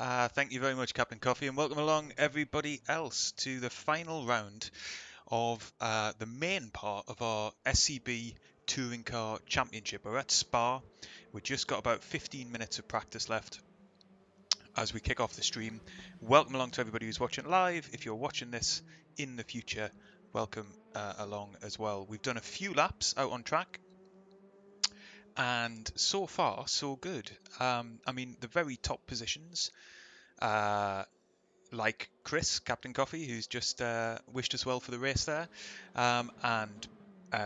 Thank you very much, Captain Coffee, and welcome along everybody else to the final round of the main part of our SCB Touring Car Championship. We're at Spa. We've just got about 15 minutes of practice left as we kick off the stream. Welcome along to everybody who's watching live. If you're watching this in the future, welcome along as well. We've done a few laps out on track, and so far, so good. I mean, the very top positions, like Chris, Captain Coffee, who's just wished us well for the race there, and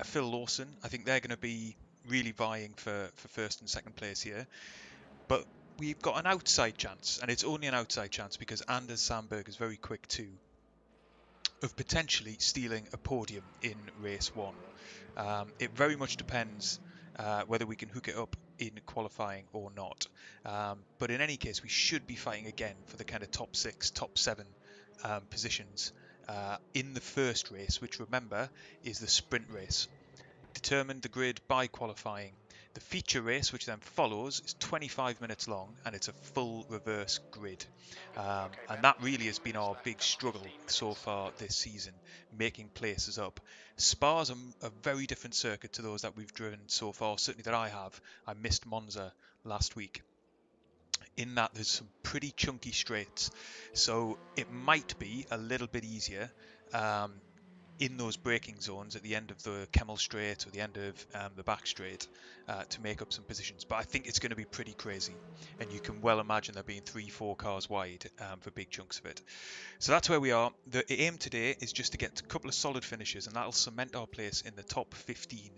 Phil Lawson. I think they're going to be really vying for first and second place here. But we've got an outside chance, and it's only an outside chance because Anders Sandberg is very quick too, of potentially stealing a podium in race one. It very much depends whether we can hook it up in qualifying or not. But in any case, we should be fighting again for the kind of top 6, top 7 positions in the first race, which remember is the sprint race. Determine the grid by qualifying. The feature race, which then follows, is 25 minutes long and it's a full reverse grid. And that really has been our big struggle so far this season, making places up. Spa's a very different circuit to those that we've driven so far, certainly that I have. I missed Monza last week. In that there's some pretty chunky straights, so it might be a little bit easier in those braking zones at the end of the Kemmel Straight or the end of the back straight to make up some positions. But I think it's going to be pretty crazy, and you can well imagine there being 3-4 cars wide for big chunks of it. So that's where we are. The aim today is just to get a couple of solid finishes, and that'll cement our place in the top 15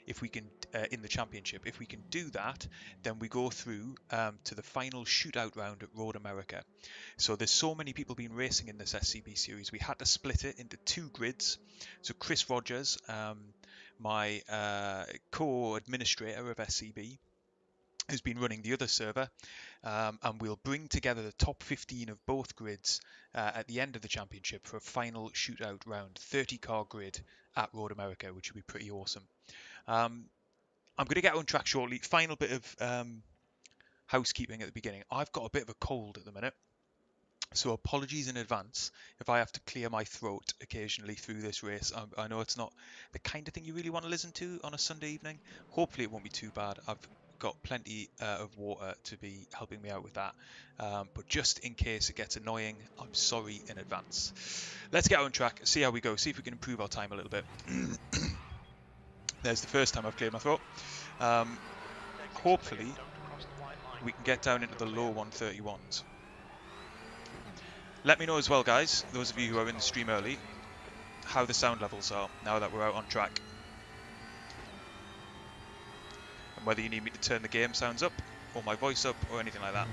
if we can in the championship. If we can do that, then we go through to the final shootout round at Road America. So there's so many people been racing in this SCB series, we had to split it into 2 grids. So Chris Rogers, my co-administrator of SCB, who's been running the other server, and we'll bring together the top 15 of both grids at the end of the championship for a final shootout round, 30 car grid at Road America, which would be pretty awesome. I'm going to get on track shortly. Final bit of housekeeping at the beginning. I've got a bit of a cold at the minute, so apologies in advance if I have to clear my throat occasionally through this race. I know it's not the kind of thing you really want to listen to on a Sunday evening. Hopefully it won't be too bad. I've got plenty of water to be helping me out with that. But just in case it gets annoying, I'm sorry in advance. Let's get on track, see how we go, see if we can improve our time a little bit. There's the first time I've cleared my throat. Hopefully we can get down into the low 131s. Let me know as well, guys, those of you who are in the stream early, how the sound levels are now that we're out on track. And whether you need me to turn the game sounds up, or my voice up, or anything like that.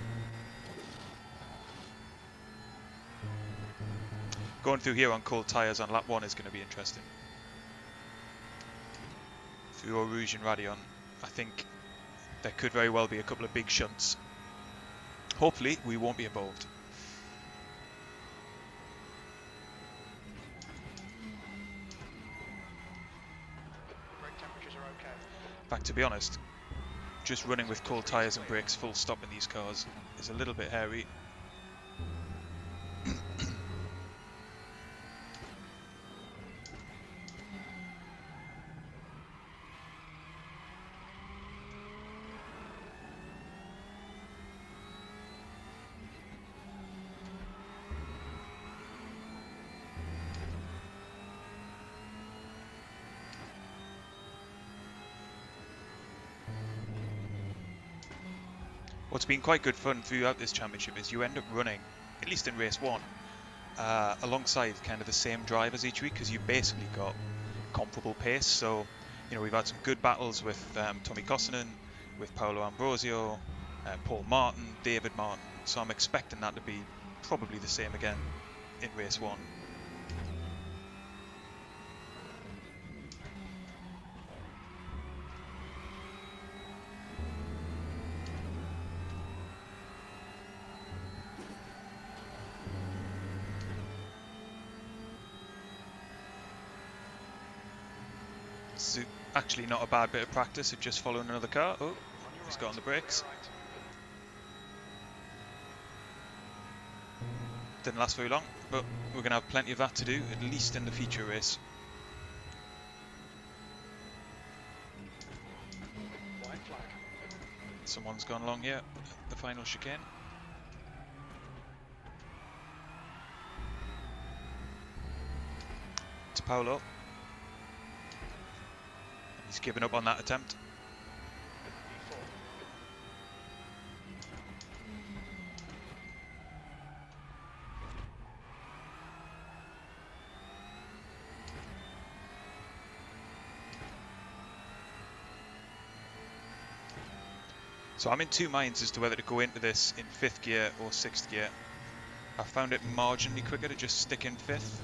Going through here on cold tyres on lap 1 is going to be interesting. Through Eau Rouge and Radion, I think there could very well be a couple of big shunts. Hopefully we won't be involved. In fact, to be honest, just running with cold tyres and brakes full stop in these cars is a little bit hairy. What's been quite good fun throughout this championship is you end up running, at least in race 1, alongside kind of the same drivers each week, because you've basically got comparable pace. So, you know, we've had some good battles with Tommy Kosonen, with Paolo Ambrosio, Paul Martin, David Martin. So I'm expecting that to be probably the same again in race 1. It's actually not a bad bit of practice of just following another car. Oh, he's got on the brakes. Didn't last very long, but we're going to have plenty of that to do, at least in the feature race. White flag. Someone's gone along here, the final chicane. To Paolo. He's given up on that attempt. E4. So I'm in two minds as to whether to go into this in 5th gear or 6th gear. I found it marginally quicker to just stick in 5th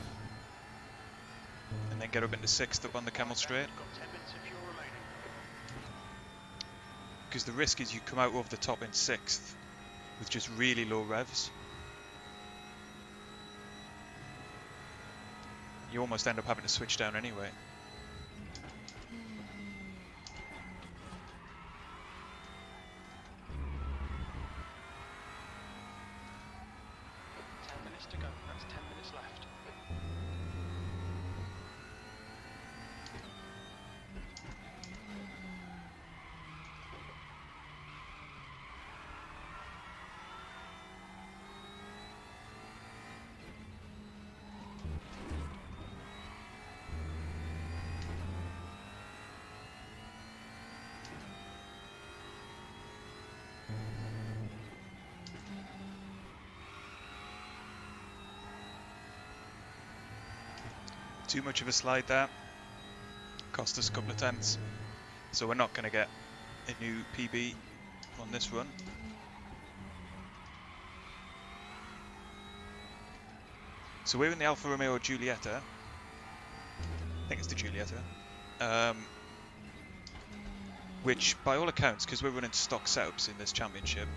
and then get up into 6th up on the Camel Straight. Got 10 minutes of fuel remaining. Because the risk is you come out over the top in 6th with just really low revs. You almost end up having to switch down anyway. 10 minutes to go. That's 10 minutes left. Too much of a slide there. Cost us a couple of tenths. So we're not going to get a new PB on this run. So we're in the Alfa Romeo Giulietta. I think it's the Giulietta. Which, by all accounts, because we're running stock setups in this championship,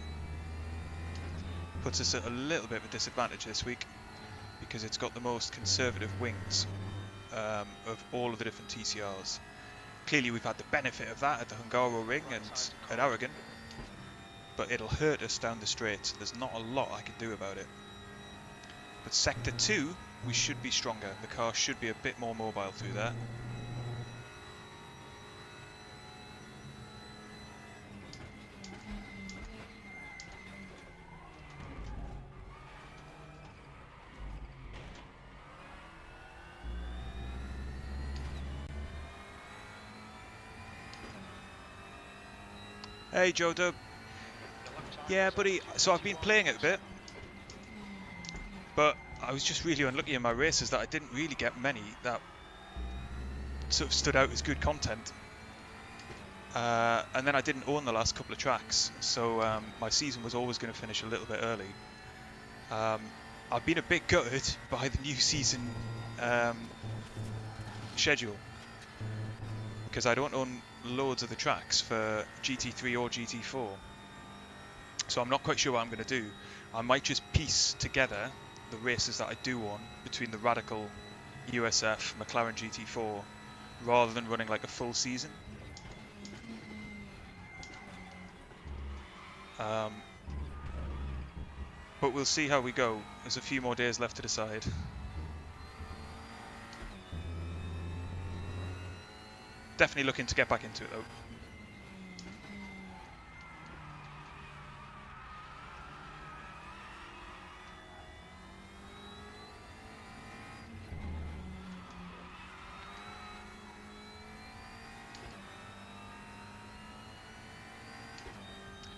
puts us at a little bit of a disadvantage this week because it's got the most conservative wings of all of the different TCRs. Clearly we've had the benefit of that at the Hungaro Ring and at Aragon, but it'll hurt us down the straight. There's not a lot I can do about it. But Sector 2, we should be stronger. The car should be a bit more mobile through there. Hey Joe Dub. Yeah buddy, so I've been playing it a bit, but I was just really unlucky in my races that I didn't really get many that sort of stood out as good content. And then I didn't own the last couple of tracks, so my season was always going to finish a little bit early. I've been a bit gutted by the new season schedule, because I don't own loads of the tracks for GT3 or GT4, so I'm not quite sure what I'm going to do. I might just piece together the races that I do own between the Radical, USF, McLaren GT4, rather than running like a full season. But we'll see how we go. There's a few more days left to decide. Definitely looking to get back into it though.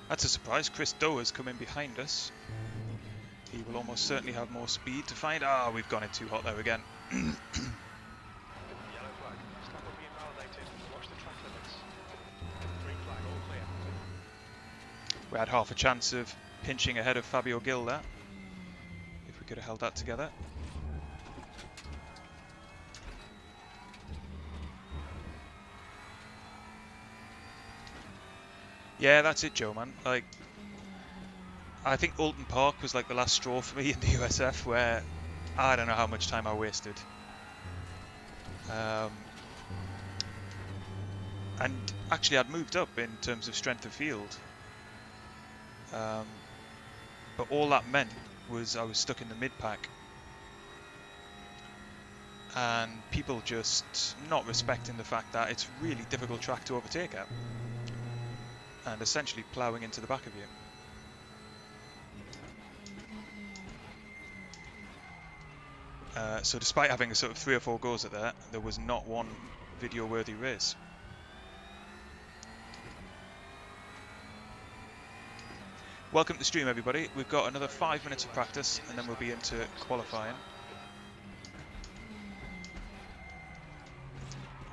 That's a surprise. Chris Doer's come in behind us. He will almost certainly have more speed to find. Ah, we've gone in too hot there again. Yellow flag. Stop being validated. Watch the track limits. Green flag. All clear. We had half a chance of pinching ahead of Fabio Gil there, if we could have held that together. Yeah, that's it, Joe, man. Like, I think Alton Park was like the last straw for me in the USF, where I don't know how much time I wasted. And actually, I'd moved up in terms of strength of field. But all that meant was I was stuck in the mid-pack, and people just not respecting the fact that it's a really difficult track to overtake at, and essentially ploughing into the back of you. So despite having a sort of 3 or 4 goes at that, there was not one video-worthy race. Welcome to the stream, everybody. We've got another 5 minutes of practice, and then we'll be into qualifying.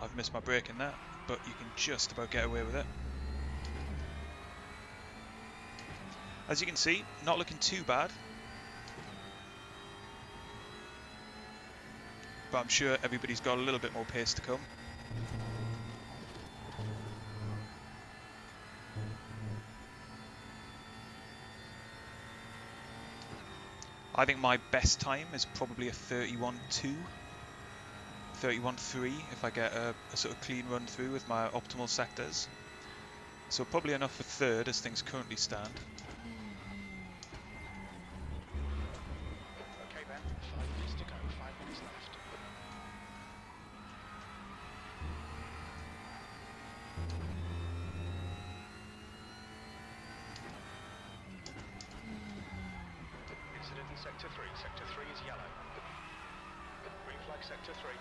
I've missed my break in that, but you can just about get away with it. As you can see, not looking too bad. But I'm sure everybody's got a little bit more pace to come. I think my best time is probably a 31.2, 31.3 if I get a sort of clean run through with my optimal sectors. So probably enough for third as things currently stand. Okay, Ben, 5 minutes to go, 5 minutes left. Incident in Sector 3. Sector 3 is yellow. Green flag Sector 3.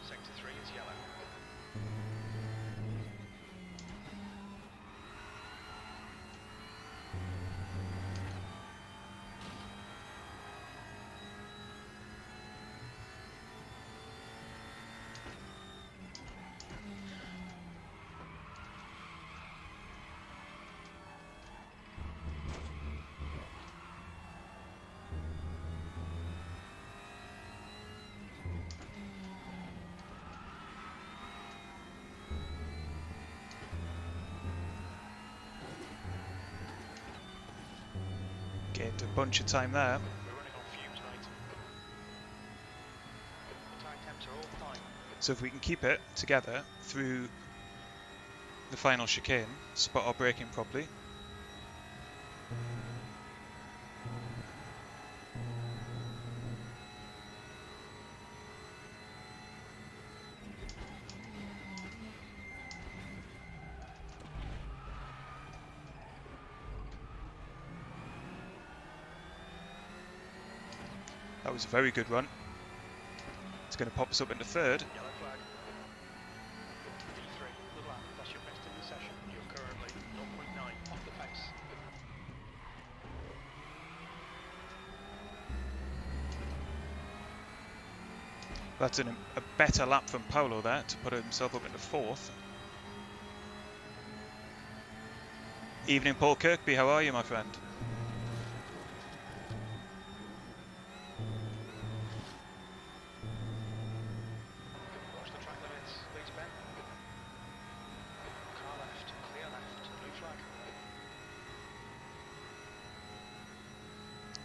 Sector 3 is yellow. Gained a bunch of time there. We're running on fumes, mate. The tire temps are all fine. So if we can keep it together through the final chicane, spot our braking properly. That was a very good run. It's going to pop us up into third. Yellow flag. D3, good lap. That's your best in the session. You're currently 0.9 off the pace. That's a better lap from Paolo there to put himself up into fourth. Evening, Paul Kirkby. How are you, my friend? Watch the track limits, please, Ben. Car left, clear left, blue flag.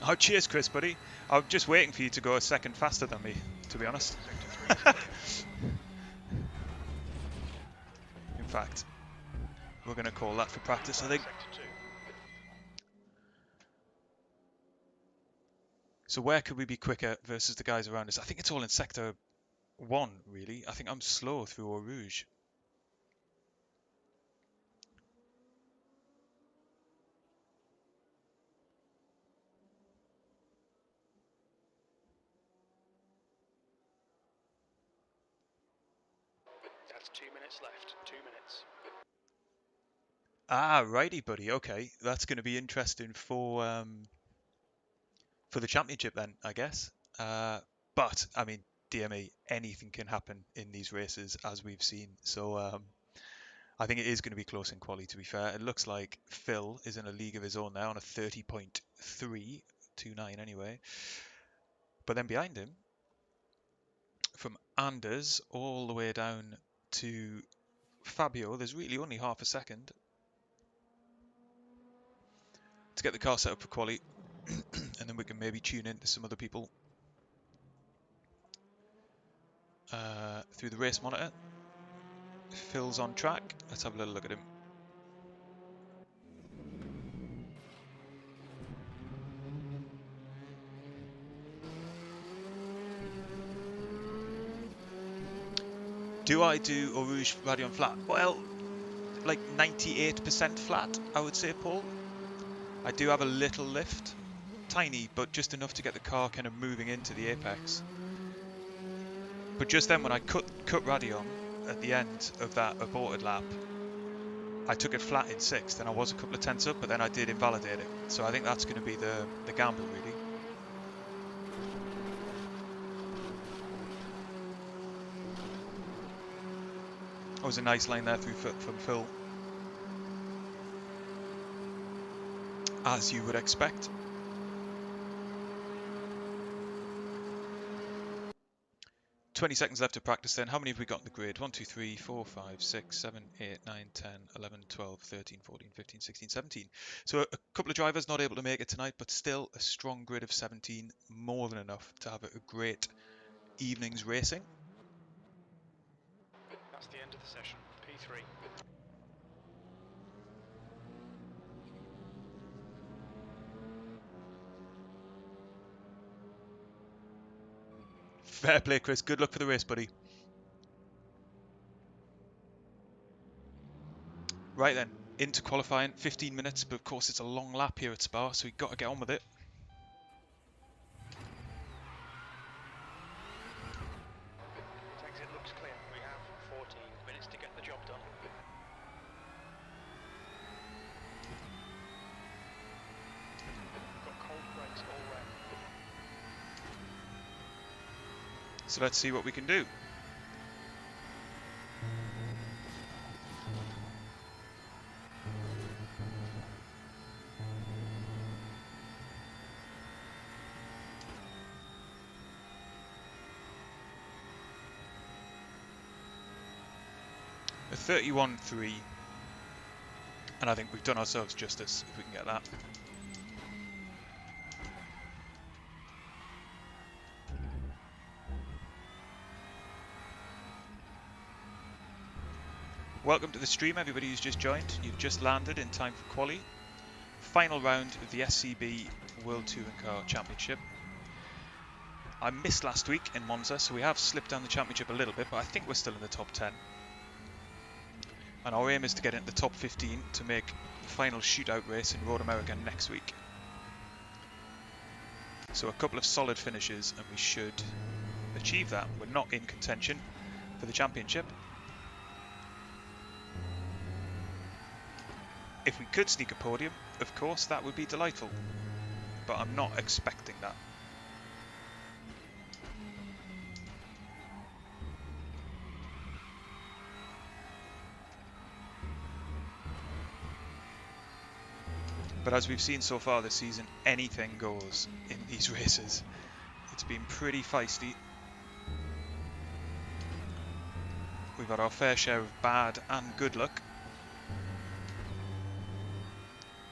Oh, cheers, Chris, buddy. I'm just waiting for you to go a second faster than me, to be honest. Sector 3 is clear. In fact, we're going to call that for practice, I think. Sector 2. So where could we be quicker versus the guys around us? I think it's all in sector 1, really. I think I'm slow through Eau Rouge. That's 2 minutes left. 2 minutes. Ah, righty, buddy. Okay, that's going to be interesting for the championship then, I guess. But I mean, DME, anything can happen in these races, as we've seen. So I think it is going to be close in quali. To be fair, it looks like Phil is in a league of his own now on a 30.329 anyway. But then behind him, from Anders all the way down to Fabio, there's really only half a second to get the car set up for quali, and then we can maybe tune in to some other people through the race monitor. Phil's on track. Let's have a little look at him. Do I do Eau Rouge Radio on flat? Well, like 98% flat, I would say, Paul. I do have a little lift, tiny, but just enough to get the car kind of moving into the apex. But just then, when I cut Radion at the end of that aborted lap, I took it flat in 6th, and I was a couple of tenths up, but then I did invalidate it. So I think that's going to be the gamble, really. That was a nice line there through from Phil, as you would expect. 20 seconds left to practice then. How many have we got in the grid? 1, 2, 3, 4, 5, 6, 7, 8, 9, 10, 11, 12, 13, 14, 15, 16, 17. So a couple of drivers not able to make it tonight, but still a strong grid of 17. More than enough to have a great evening's racing. That's the end of the session. P3. Fair play, Chris. Good luck for the race, buddy. Right then, into qualifying, 15 minutes, but of course it's a long lap here at Spa, so we've got to get on with it. Exit looks clear. We have 14 minutes to get the job done. We've got cold brakes all round. So let's see what we can do. A 31.3, and I think we've done ourselves justice if we can get that. Welcome to the stream, everybody who's just joined. You've just landed in time for quali. Final round of the SCB World Touring Car Championship. I missed last week in Monza, so we have slipped down the championship a little bit, but I think we're still in the top 10. And our aim is to get into the top 15 to make the final shootout race in Road America next week. So a couple of solid finishes and we should achieve that. We're not in contention for the championship. If we could sneak a podium, of course, that would be delightful. But I'm not expecting that. But as we've seen so far this season, anything goes in these races. It's been pretty feisty. We've had our fair share of bad and good luck.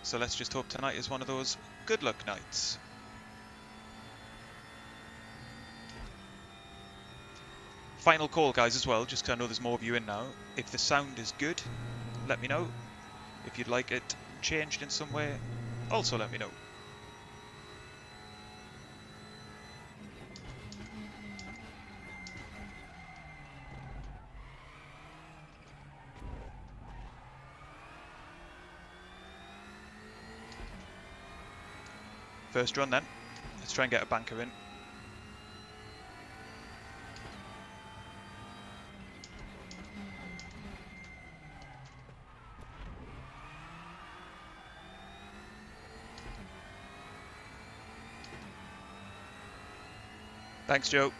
So let's just hope tonight is one of those good luck nights. Final call, guys, as well, just because I know there's more of you in now. If the sound is good, let me know. If you'd like it changed in some way, also let me know. First run then. Let's try and get a banker in. Thanks, Joe.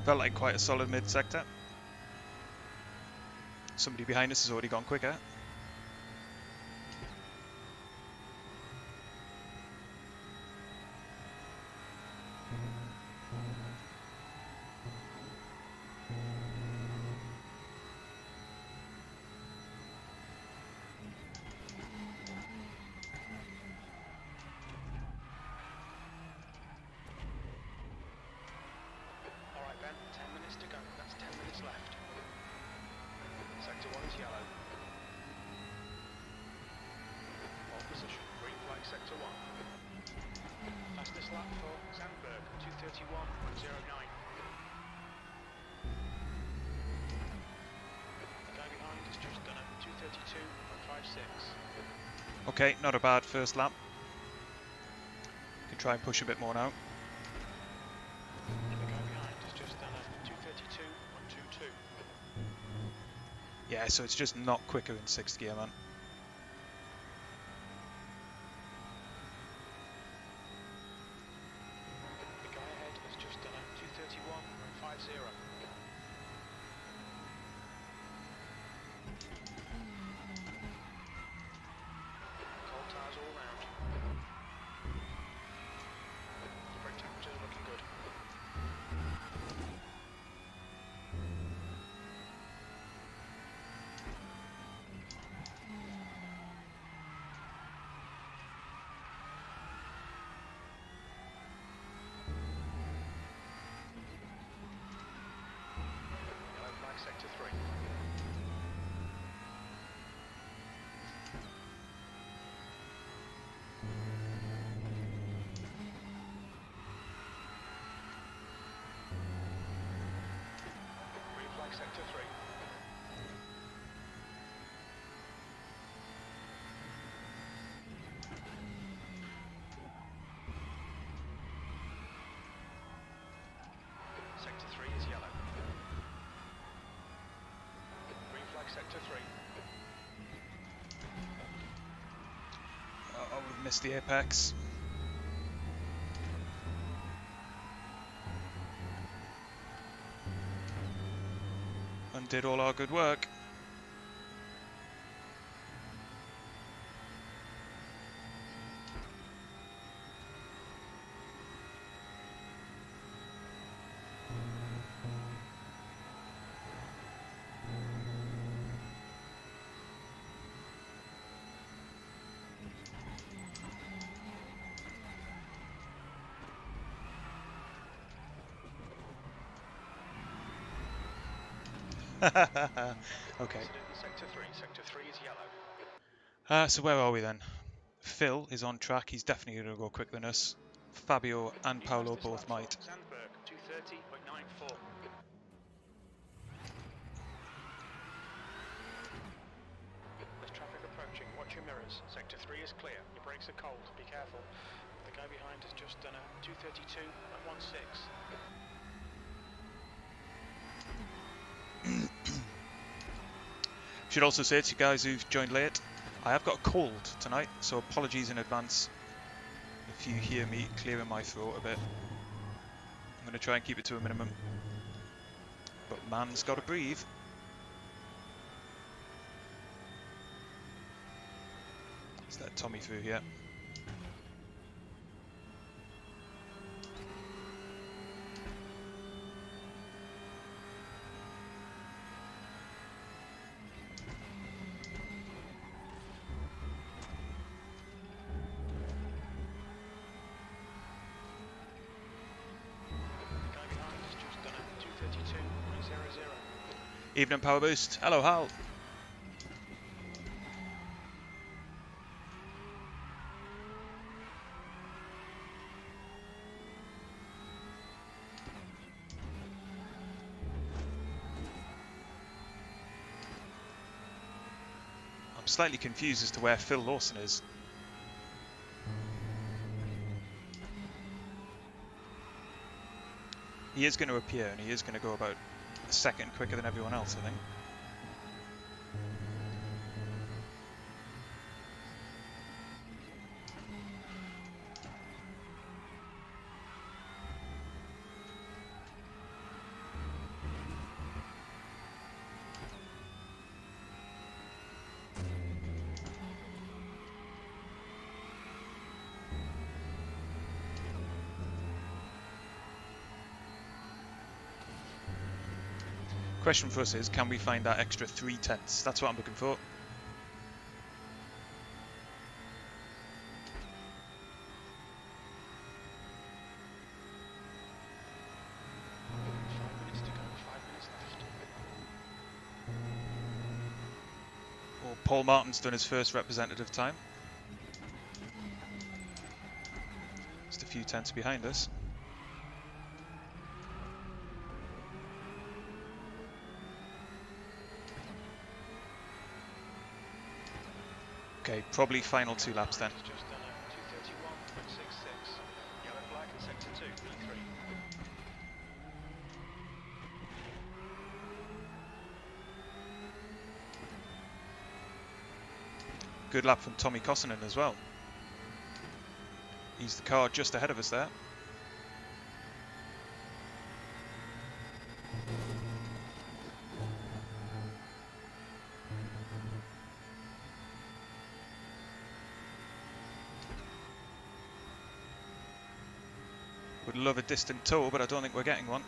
Felt like quite a solid mid-sector. Somebody behind us has already gone quicker. Alright Ben, 10 minutes to go. That's 10 minutes left. Sector 1 is yellow. Pole position, green flag sector 1. Fastest lap for Sandberg, 2:31.09. The guy behind has just done a 2:32.56. Okay, not a bad first lap. Can try and push a bit more now. The guy behind has just done a 2:32.22. Yeah, so it's just not quicker in 6th gear, man. The guy ahead has just done a 2:31.50. Cold tires all round. The brake temperatures are looking good. Yellow flag sector 3. Green flag sector 3. Sector 3 is yellow. Green flag sector 3. Oh, we've missed the apex. Undid all our good work. Okay. Incident in sector 3. Sector 3 is yellow. So where are we then? Phil is on track. He's definitely going to go quicker than us. Fabio and The Paolo fastest both lap might. for Sandberg, 2:30.94. There's traffic approaching. Watch your mirrors. Sector 3 is clear. Your brakes are cold. Be careful. The guy behind has just done a 2:32.16. Should also say to you guys who've joined late, I have got a cold tonight, so apologies in advance if you hear me clearing my throat a bit. I'm going to try and keep it to a minimum. But man's got to breathe. Let's let Tommy through here. The guy behind has just done a 2:32.00. Evening Power Boost. Hello, Hal. I'm slightly confused as to where Phil Lawson is. He is going to appear and he is going to go about a second quicker than everyone else, I think. Question for us is, can we find that extra 3/10? That's what I'm looking for. Well, Paul Martin's done his first representative time. Just a few tenths behind us. Okay, probably final 2 laps then. Just done a 2:31.66. Yellow flag in sector 2, P3. Good lap from Tommy Kosonen as well. He's the car just ahead of us there. Would love a distant tow, but I don't think we're getting one.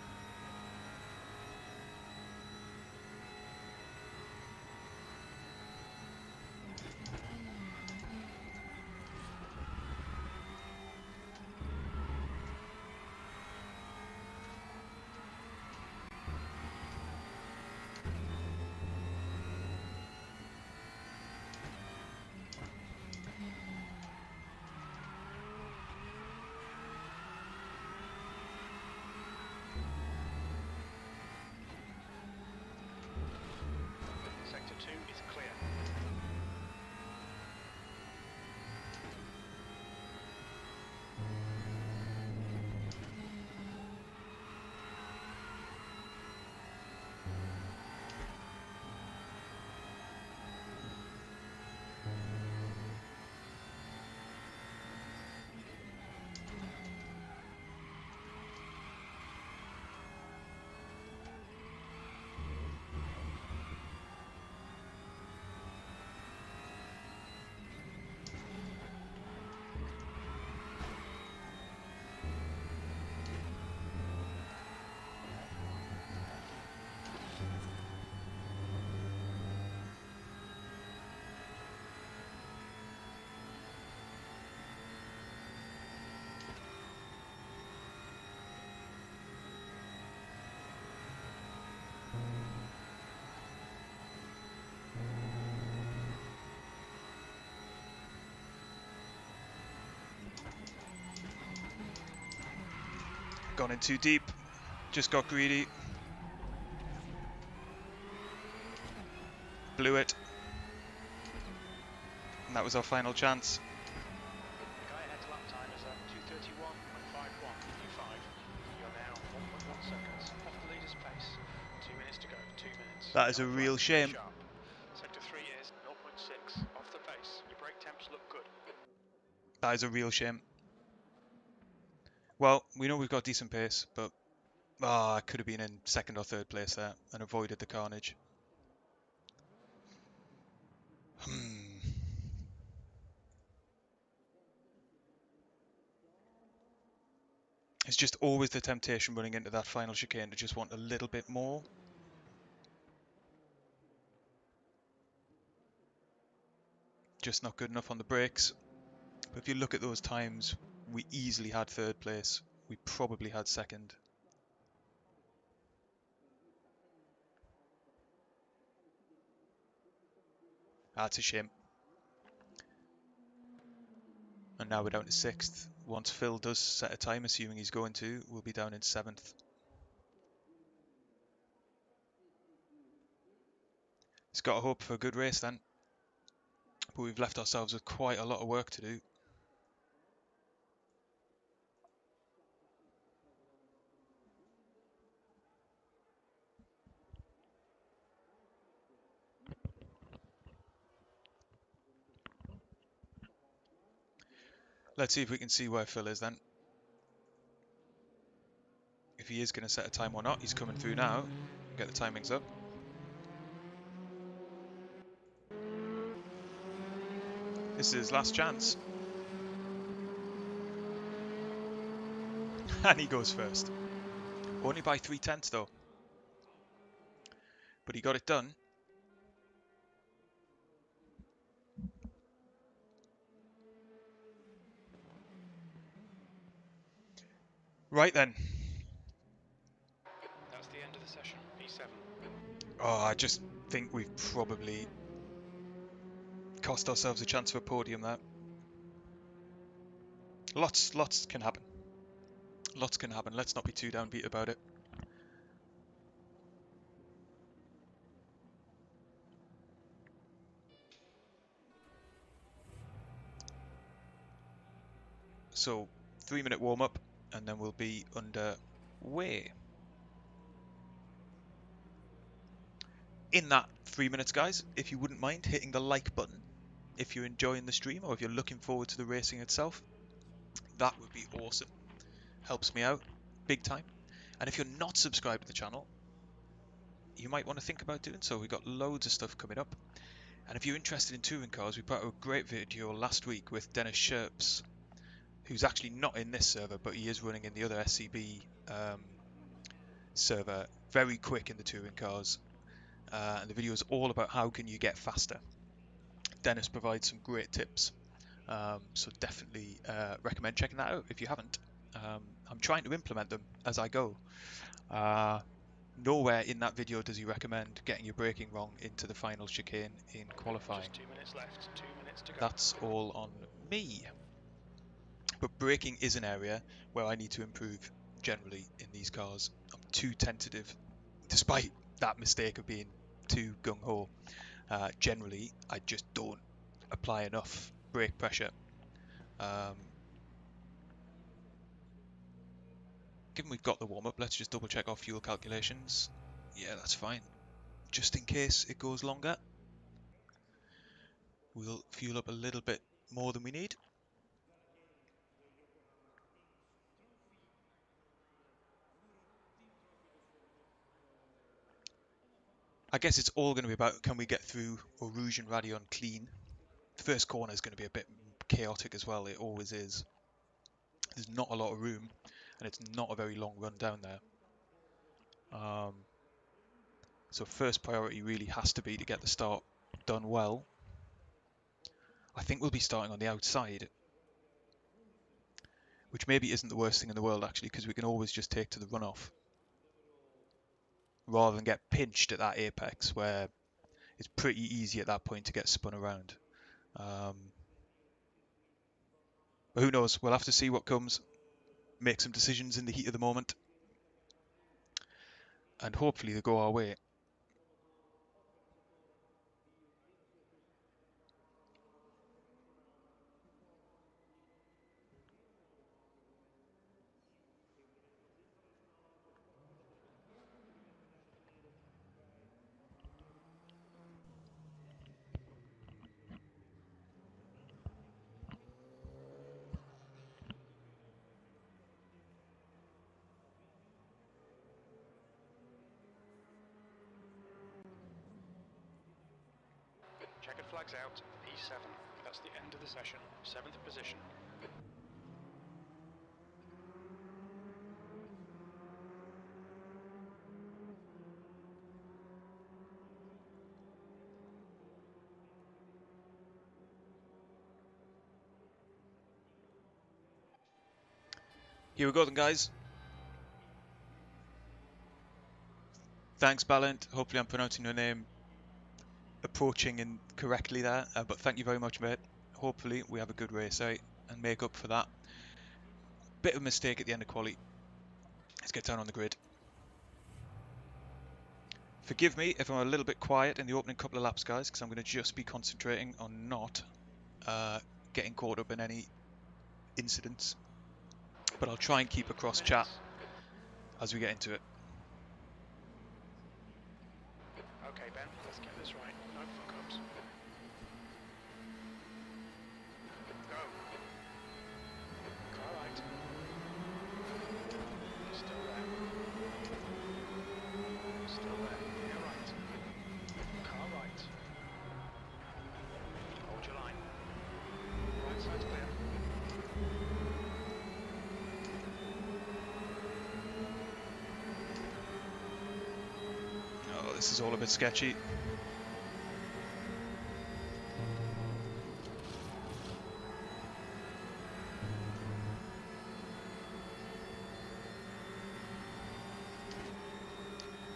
Sector 2 is clear. Gone in too deep. Just got greedy. Blew it. And that was our final chance. The guy ahead's lap time is at 2:31.51. Q5. You're now 1.1 seconds off the leader's pace. 2 minutes to go. 2 minutes. That is a real shame. Sharp. Sector 3 is 0.6 off the pace. Your brake temps look good. That is a real shame. Well, we know we've got decent pace, but I could have been in second or third place there and avoided the carnage. It's just always the temptation running into that final chicane to just want a little bit more. Just not good enough on the brakes. But if you look at those times, we easily had third place. We probably had second. That's a shame. And now we're down to sixth. Once Phil does set a time, assuming he's going to, we'll be down in seventh. He's got to hope for a good race then. But we've left ourselves with quite a lot of work to do. Let's see if we can see where Phil is then. If he is going to set a time or not. He's coming through now. Get the timings up. This is his last chance. And he goes first. Only by 3/10 though. but he got it done. Right then. That's the end of the session. P7. Oh, I just think we've probably cost ourselves a chance for a podium there. Lots can happen. Lots can happen. Let's not be too downbeat about it. So 3-minute warm up and then we'll be underway. In that 3 minutes, guys, if you wouldn't mind hitting the like button if you're enjoying the stream or if you're looking forward to the racing itself, that would be awesome. Helps me out big time. And if you're not subscribed to the channel, you might want to think about doing so. We've got loads of stuff coming up. And if you're interested in touring cars, we put out a great video last week with Dennis Sherps, who's actually not in this server, but he is running in the other SCB server, very quick in the touring cars. And the video is all about how can you get faster. Dennis provides some great tips. So definitely recommend checking that out if you haven't. I'm trying to implement them as I go. Nowhere in that video does he recommend getting your braking wrong into the final chicane in qualifying. Just 2 minutes left. 2 minutes to go. That's all on me. But braking is an area where I need to improve generally in these cars. I'm too tentative, despite that mistake of being too gung-ho. Generally, I just don't apply enough brake pressure. Given we've got the warm-up, let's just double check our fuel calculations. Yeah, that's fine. Just in case it goes longer, we'll fuel up a little bit more than we need. I guess it's all going to be about can we get through Rouge and Radion clean. The first corner is going to be a bit chaotic as well, it always is. There's not a lot of room, and it's not a very long run down there. So first priority really has to be to get the start done well. I think we'll be starting on the outside, which maybe isn't the worst thing in the world actually, because we can always just take to the runoff rather than get pinched at that apex where it's pretty easy at that point to get spun around. But who knows? We'll have to see what comes, make some decisions in the heat of the moment, and hopefully they go our way. Checkered flags out. P7. That's the end of the session. 7th position. Here we go then, guys. Thanks, Ballant. Hopefully I'm pronouncing your name approaching and correctly there, but thank you very much, mate. Hopefully we have a good race out and make up for that bit of a mistake at the end of quali. Let's get down on the grid. Forgive me if I'm a little bit quiet in the opening couple of laps, guys, because I'm going to just be concentrating on not getting caught up in any incidents. But I'll try and keep across chat as we get into it. Okay, Ben, let's get this right. No fuck-ups. Go. Car right. Still there. Still there. Gear right. Car right. Hold your line. Right side's clear. this is all a bit sketchy.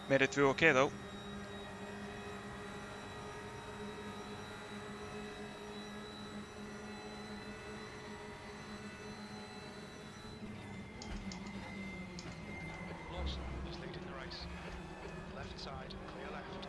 Made it through okay though. Lawson is leading the race. Left side, clear left.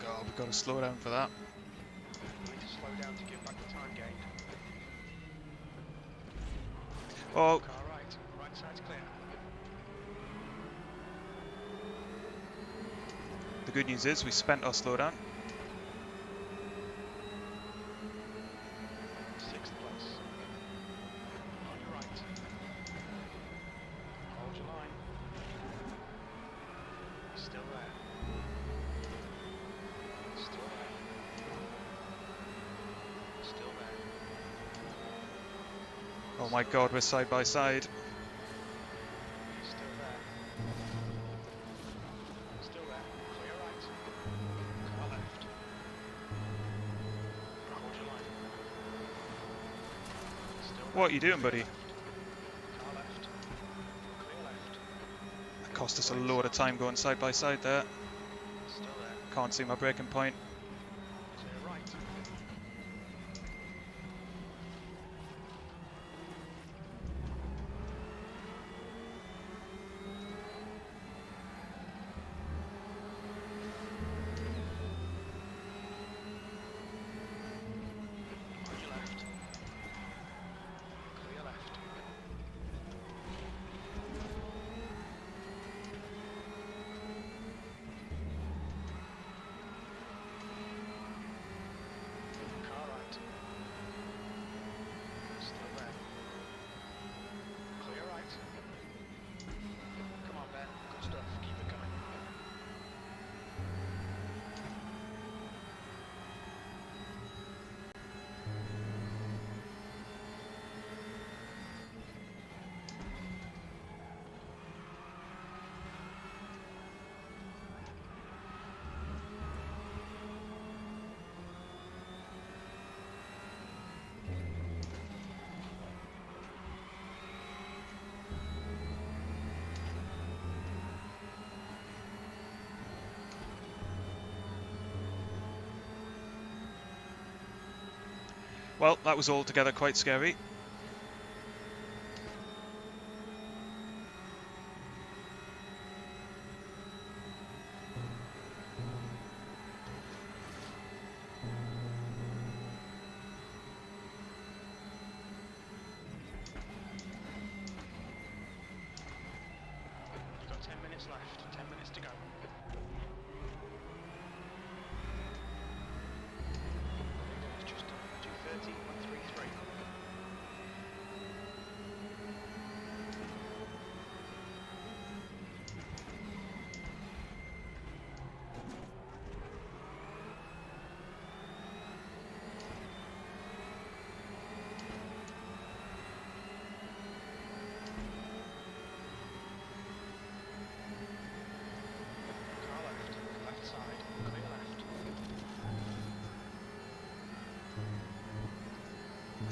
God, we've got to slow down for that. We need to slow down to give back the time gained. Oh, Car right, right side's clear. the good news is we spent our slowdown. Sixth place. On your right. Hold your line. Still there. Still there. Still there. Oh my God, we're side by side. Still there. Still there. Clear right. Car left. Hold your line. Still there. What are you doing, buddy? Car left. Clear left. That cost us a load of time going side by side there. Still there. Can't see my braking point. Clear right. On your left. Clear left. Car right. Still there. Clear right. Come on, Ben. Good stuff. Keep it coming. Well, that was altogether quite scary. You've got 10 minutes left. 10 minutes to go. It's just 2:30, 1:33.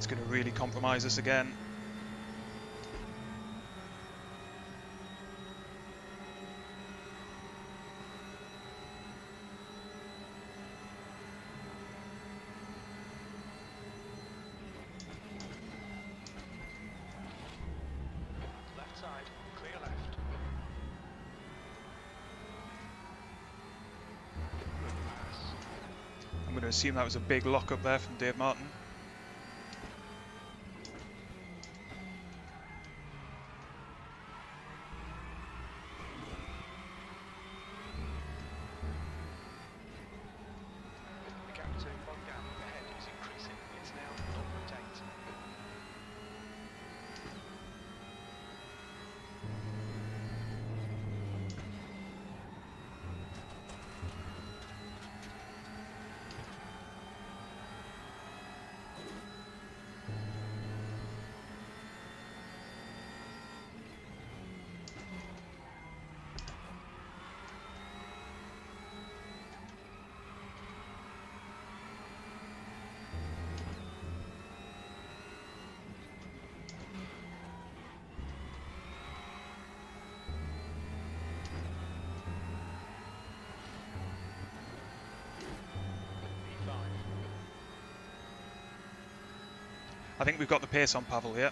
It's going to really compromise us again. Left side, clear left. Good pass. I'm going to assume that was a big lock up there from Dave Martin. The gap to Broca ahead is increasing. It's now 0.8. I think we've got the pace on Pavel here.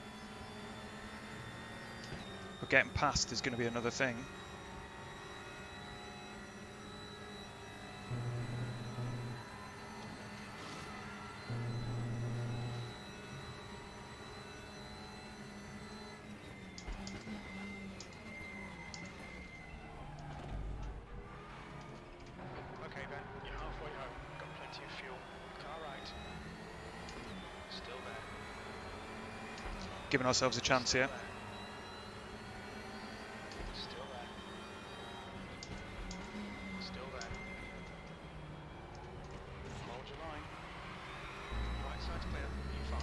But getting past is going to be another thing. Okay Ben, you're halfway home. Got plenty of fuel. Car right. Still there. Giving ourselves a chance here. Still there. Still there. Hold your line. Right side's clear. E5.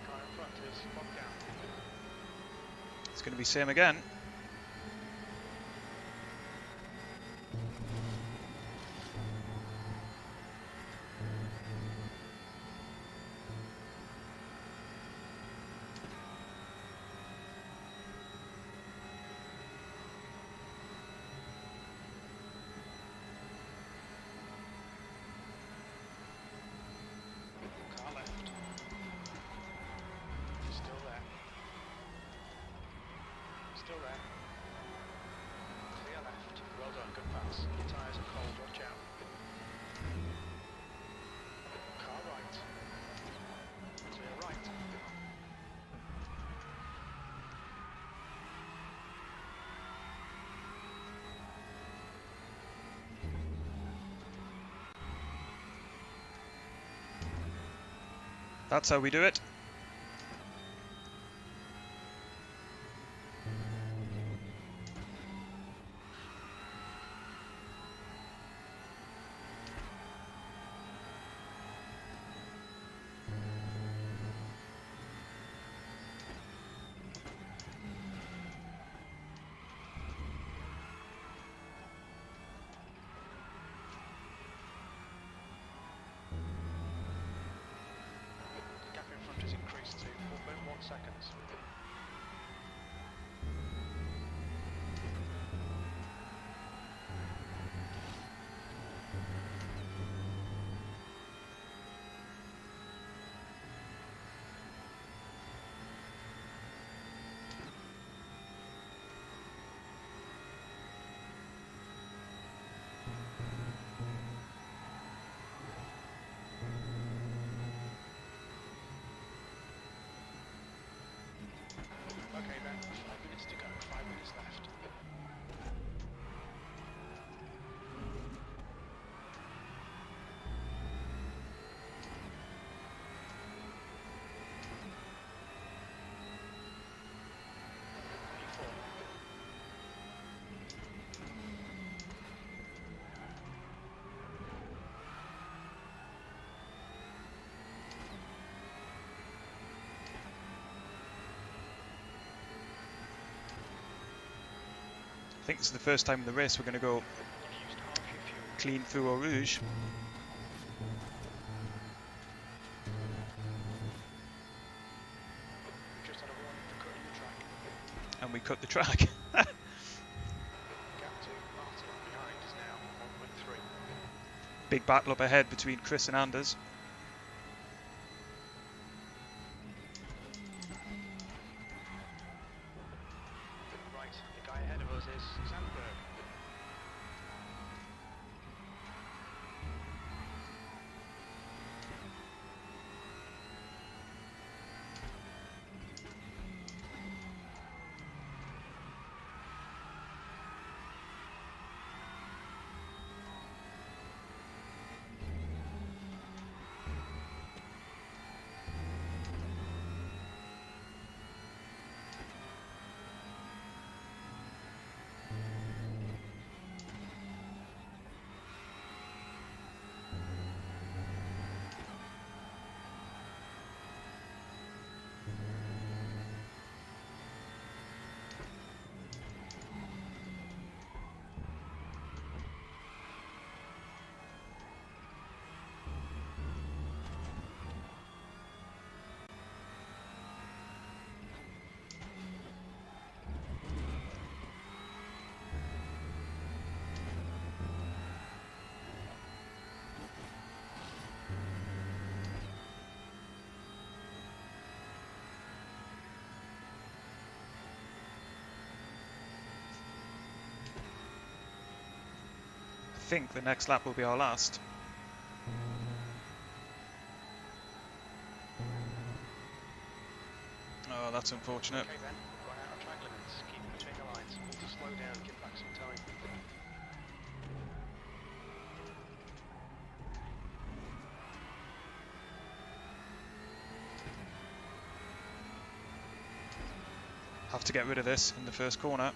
Car in front is Broca. It's going to be same again. Car left. Still there. Still there. Clear left. Well done, good pass. Your tyres are cold, watch out. Car right. Clear right. That's how we do it. Gap in front has increased to 4.1 seconds. Okay then, 5 minutes to go, 5 minutes left. E4. I think this is the first time in the race we're going to go You've used half your fuel. clean through Eau Rouge. we cut the track. Gap to Martin behind is now 1.3. Big battle up ahead between Chris and Anders. Right, the guy ahead of us is Sandberg. I think the next lap will be our last. Oh, that's unfortunate. Okay then, gone out of track limits. Keep between the lines. Need to slow down, give back some time. Have to get rid of this in the first corner. One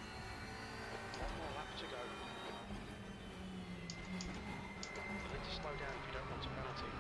more lap to go. You need to slow down if you don't want a penalty.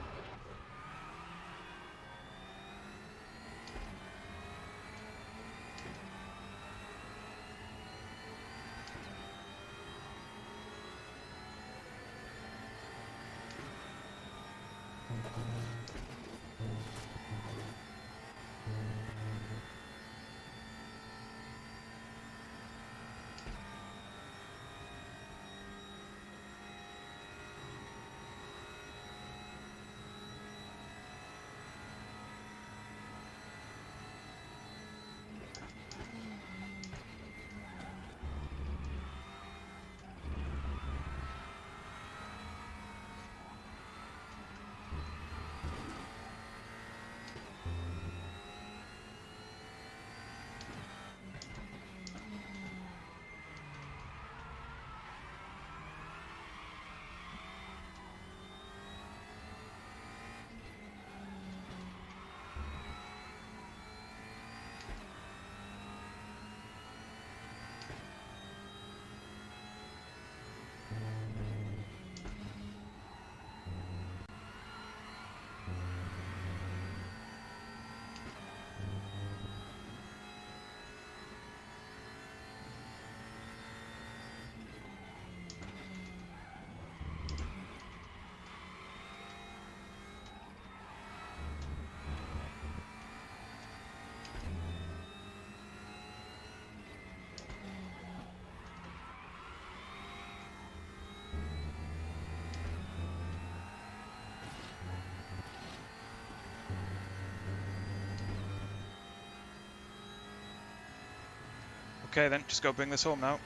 Okay then, just go bring this home now.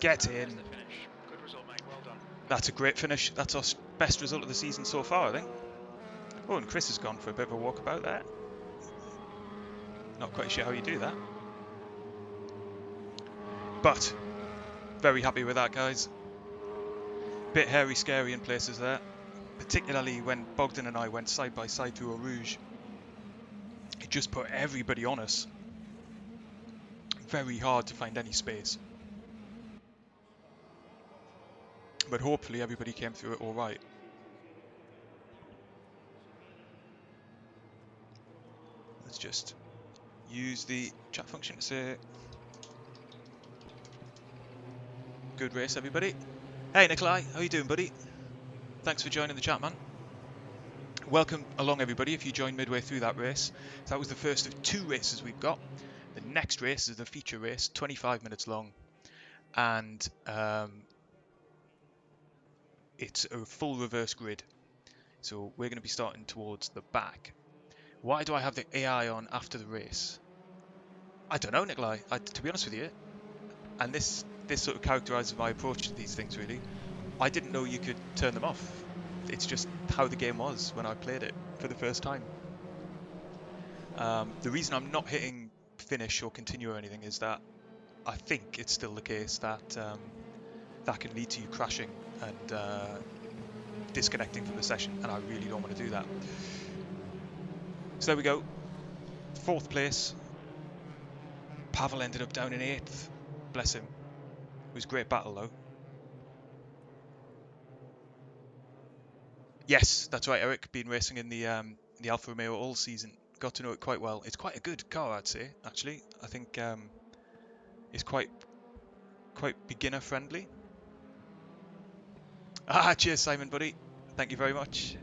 Get in. Good result, mate. Well done. That's a great finish. That's our best result of the season so far, I think. Oh, and Chris has gone for a bit of a walkabout there. Not quite sure how you do that. But, very happy with that, guys. Bit hairy, scary in places there. Particularly when Bogdan and I went side by side through Eau Rouge. It just put everybody on us. very hard to find any space. But hopefully everybody came through it all right. Let's just use the chat function to say good race, everybody. Hey, Nikolai, how you doing, buddy? Thanks for joining the chat, man. Welcome along, everybody, if you joined midway through that race. That was the first of 2 races we've got. The next race is the feature race, 25 minutes long, and it's a full reverse grid. So we're going to be starting towards the back. Why do I have the AI on after the race? I don't know, Nikolai, to be honest with you. And this sort of characterises my approach to these things, really. I didn't know you could turn them off. It's just how the game was when I played it for the first time. The reason I'm not hitting finish or continue or anything is that I think it's still the case that that can lead to you crashing and disconnecting from the session, and I really don't want to do that. So there we go. 4th place. Pavel ended up down in 8th. Bless him. It was a great battle, though. Yes, that's right, Eric. Been racing in the Alfa Romeo all season. Got to know it quite well. It's quite a good car, I'd say. Actually, I think it's quite beginner friendly. Cheers, Simon, buddy. Thank you very much.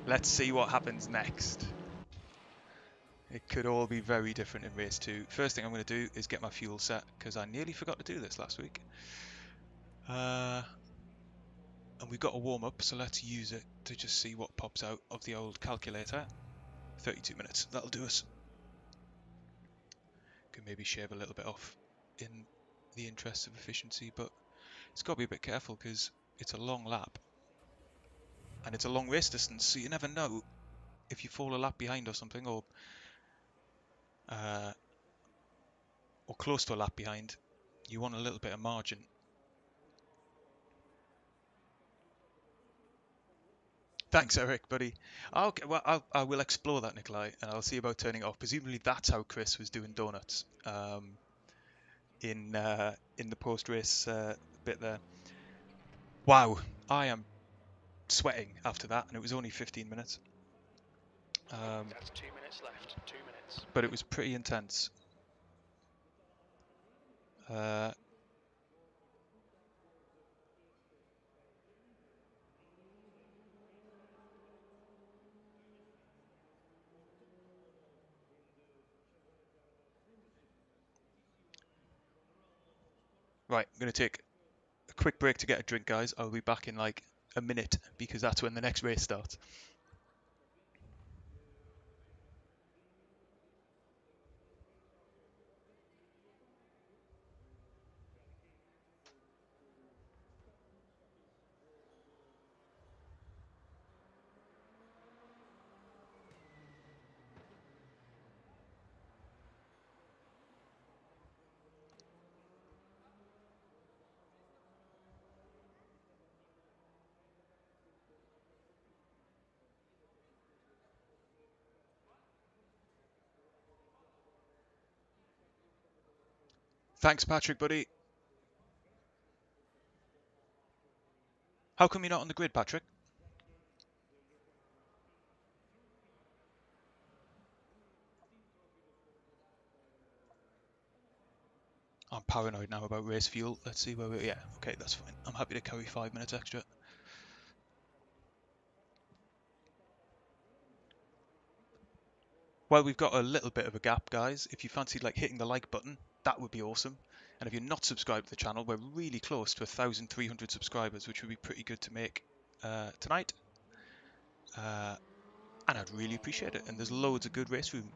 Let's see what happens next. It could all be very different in race 2. First thing I'm going to do is get my fuel set, because I nearly forgot to do this last week. And we've got a warm-up, so let's use it to just see what pops out of the old calculator. 32 minutes, that'll do us. Could maybe shave a little bit off in the interest of efficiency, but it's got to be a bit careful because it's a long lap. And it's a long race distance, so you never know if you fall a lap behind or something, or close to a lap behind. You want a little bit of margin. Thanks, Eric, buddy. Okay, well, I will explore that, Nikolai, and I'll see about turning it off. Presumably that's how Chris was doing donuts in the post-race bit there. Wow, I am sweating after that, and it was only 15 minutes. That's 2 minutes left. 2 minutes. But it was pretty intense. Right, I'm going to take a quick break to get a drink, guys. I'll be back in like a minute because that's when the next race starts. Thanks, Patrick, buddy. How come you're not on the grid, Patrick? I'm paranoid now about race fuel. Let's see where we're... Yeah, okay, that's fine. I'm happy to carry 5 minutes extra. Well, we've got a little bit of a gap, guys. If you fancied like hitting the like button, that would be awesome. And if you're not subscribed to the channel, we're really close to 1,300 subscribers, which would be pretty good to make tonight. And I'd really appreciate it. And there's loads of good race room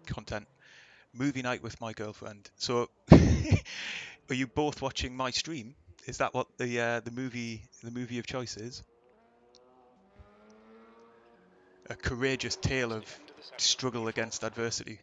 content. Movie night with my girlfriend. So, are you both watching my stream? Is that what the movie of choice is? A courageous tale of struggle against adversity.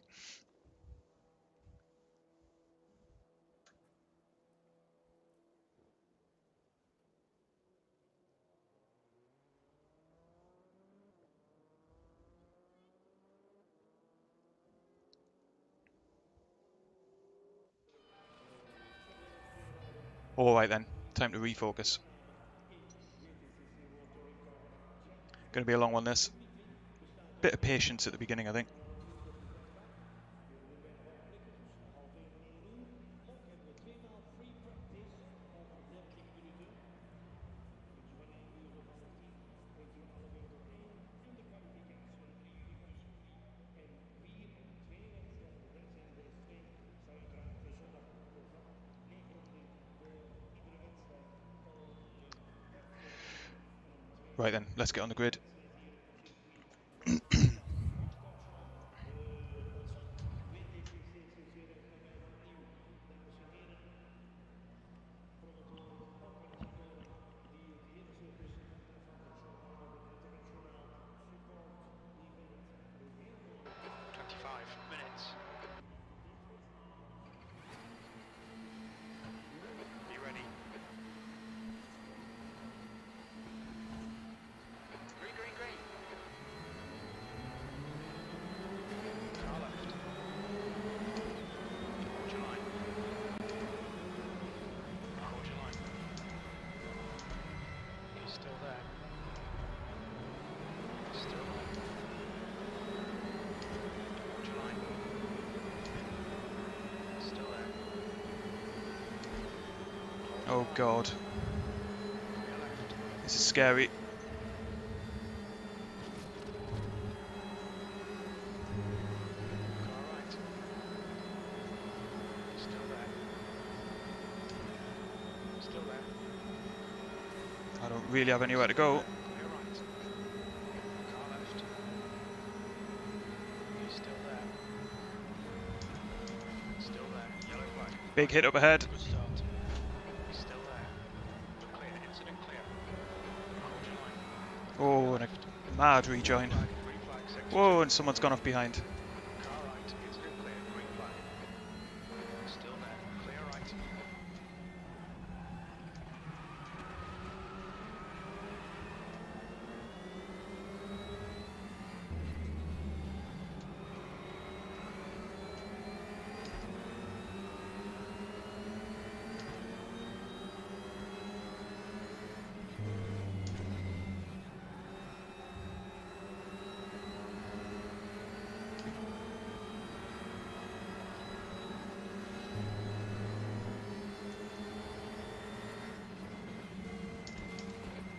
All right then, time to refocus. Going to be a long one this. Bit of patience at the beginning, I think. Right then, let's get on the grid. 25 minutes. Be ready. Green, green, green. Car left. Hold your line. Hold your line. He's still there. Still there. Hold your line. Still there. Oh god, Clear left. this is scary. Car right. Still there. Still there. I don't really have anywhere to go. Clear right. Car left. He's still there. Still there. Yellow flag. Big hit up ahead. Good start. He's still there. Clear. Incident clear. Hold your line. Oh, and a mad rejoin. Green flag. Sector Whoa, 2. and someone's gone off behind. Car right. Incident clear. Green flag. Still there. Clear right.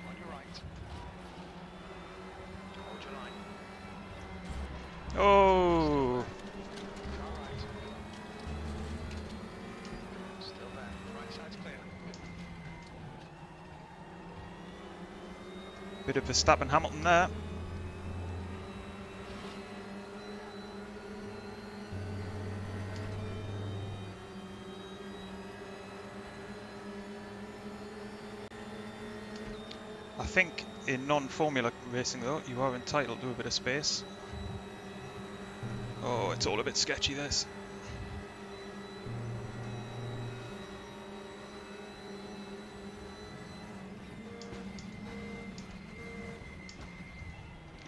On your right. Hold your line. Oh, Car right. Still there. Right side's clear. bit of Verstappen Hamilton there. I think in non-formula racing though, you are entitled to a bit of space. Oh, it's all a bit sketchy this.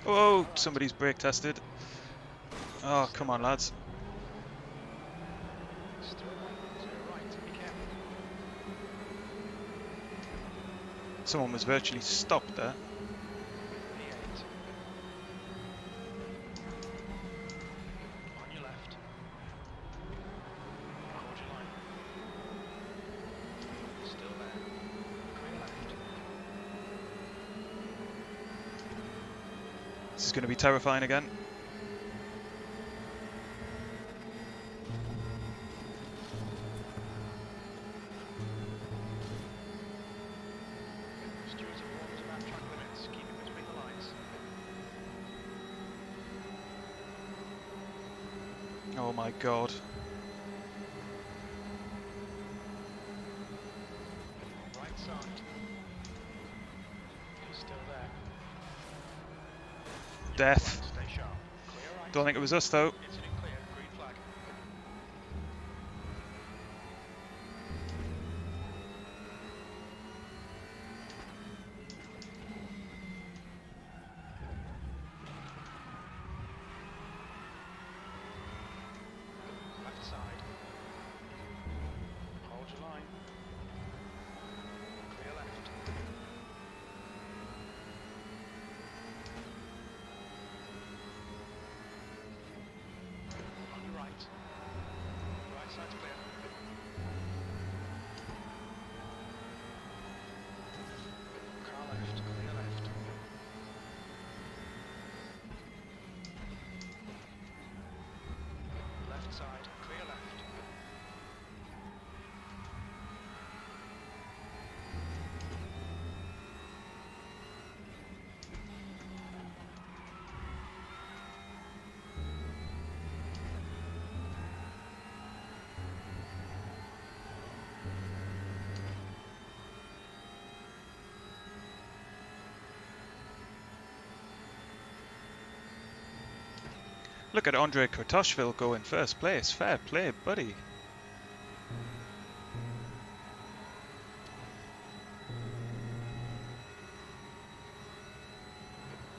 Oh, somebody's brake tested. Oh, come on lads. Still to the right. Be careful. Someone was virtually stopped there. P8. On your left. Hold your line. Still there. Clear left. This is going to be terrifying again. Stewards are warned about track limits. Keep it between the lines. Oh my god. Right side. He's still there. Death. Stay sharp. Clear right. Don't think it was us though. Incident clear. Green flag. Left side. Hold your line. side's clear. Car left, clear left. Left side, clear left. Look at Andre Kartoshvili go in first place. Fair play, buddy.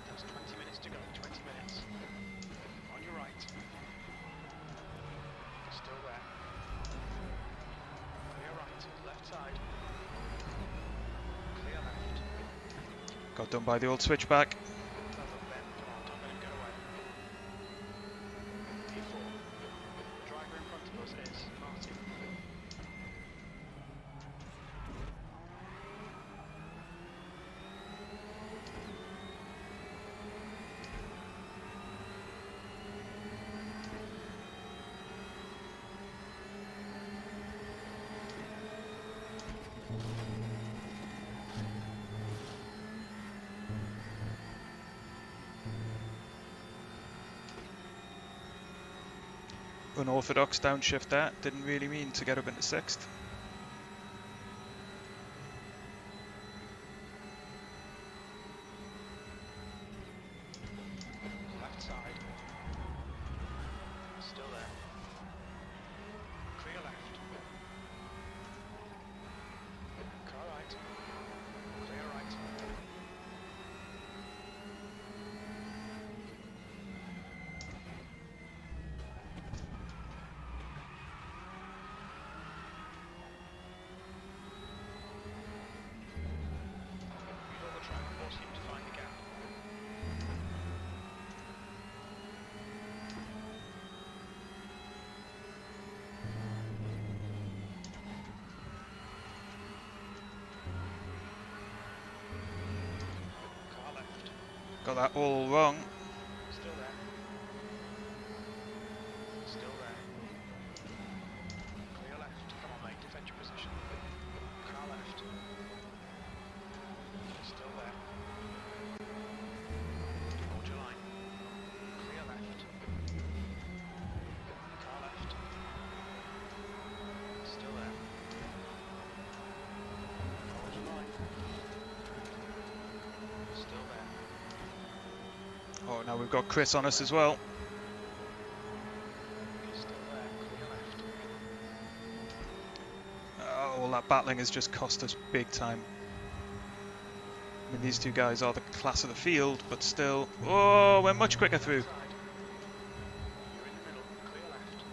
That's 20 minutes to go, 20 minutes. On your right. Still there. Clear right, left side. Clear left. Got done by the old switchback. Clever Ben, come on, don't let him get away. P4. The driver in front of us is Martin. Unorthodox downshift there. Didn't really mean to get up into sixth. Left side. Still there. Clear left. Car right. Clear right. Read all the track, force him to find the gap. Car left. Got that all wrong. Still there. Still there. Clear left. Come on, mate. Defend your position. Car left. Still there. Hold your line. Clear left. Car left. Still there. Hold your line. Still there. Oh, now we've got Chris on us as well. Still there. Clear left. Oh, all that battling has just cost us big time. I mean, these two guys are the class of the field, but still. Oh, we're much quicker through. Side. You're in the middle. Clear left.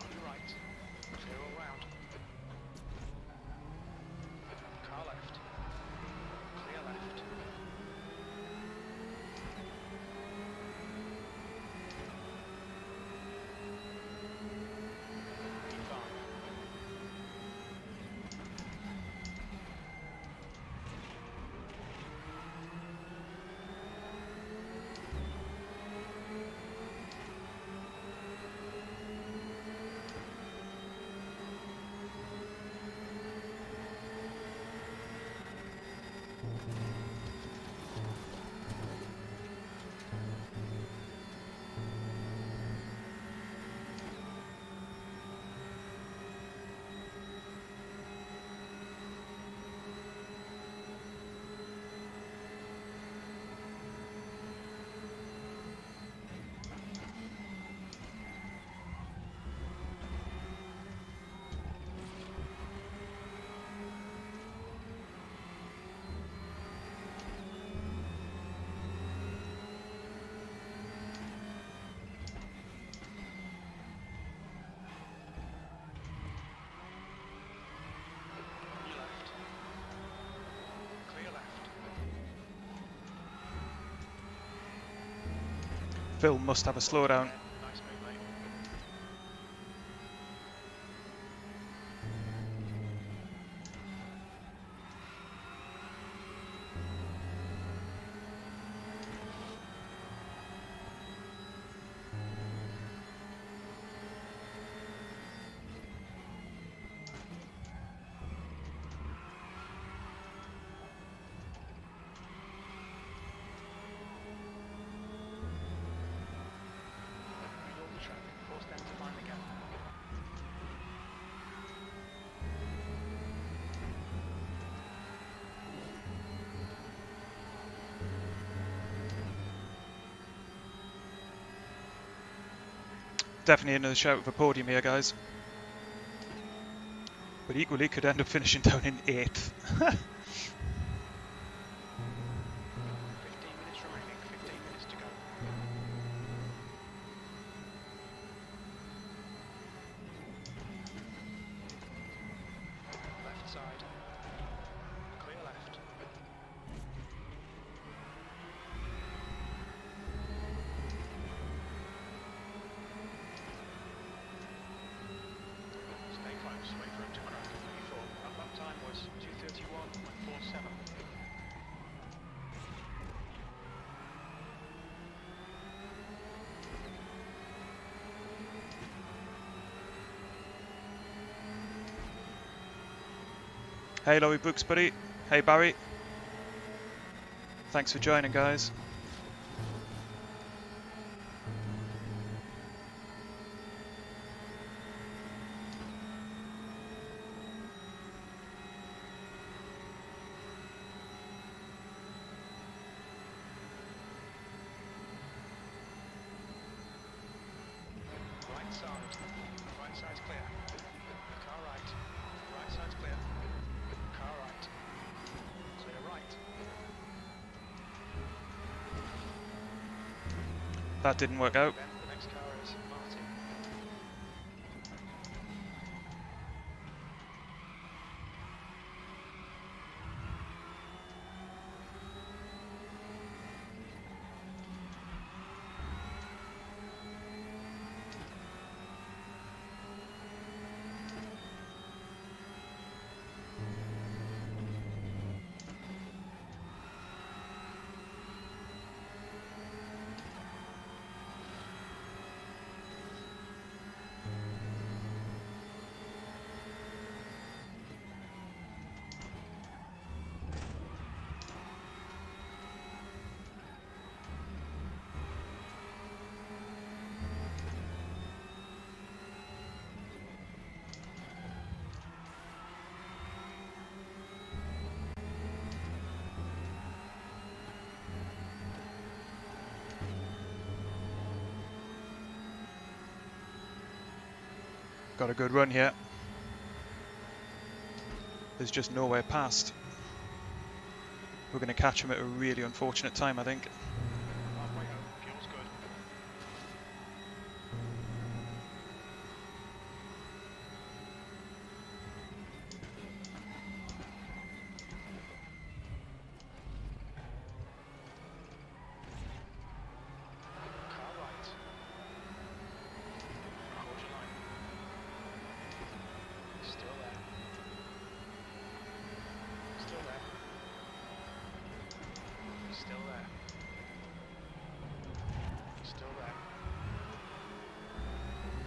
On your right. Clear all round. Car left. Clear left. P5. Phil must have a slowdown. Nice move, mate. Definitely another shout of a podium here, guys. But equally could end up finishing down in 8th. 15 minutes remaining, 15 minutes to go. Left side. Clear left. Stay close, wait for him to crack. 34. That lap time was 2:31.47. Hey Laurie Brooks, buddy. Hey Barry. Thanks for joining, guys. Right side. Right side's clear. Car right. Right side's clear. Car right. Clear right. That didn't work out. Then the next car is Martin. Got a good run here. There's just nowhere past. We're going to catch him at a really unfortunate time, I think. Halfway home. Fuel's good. Car right. Hold your line. Still there. Still there. Still there. Still there.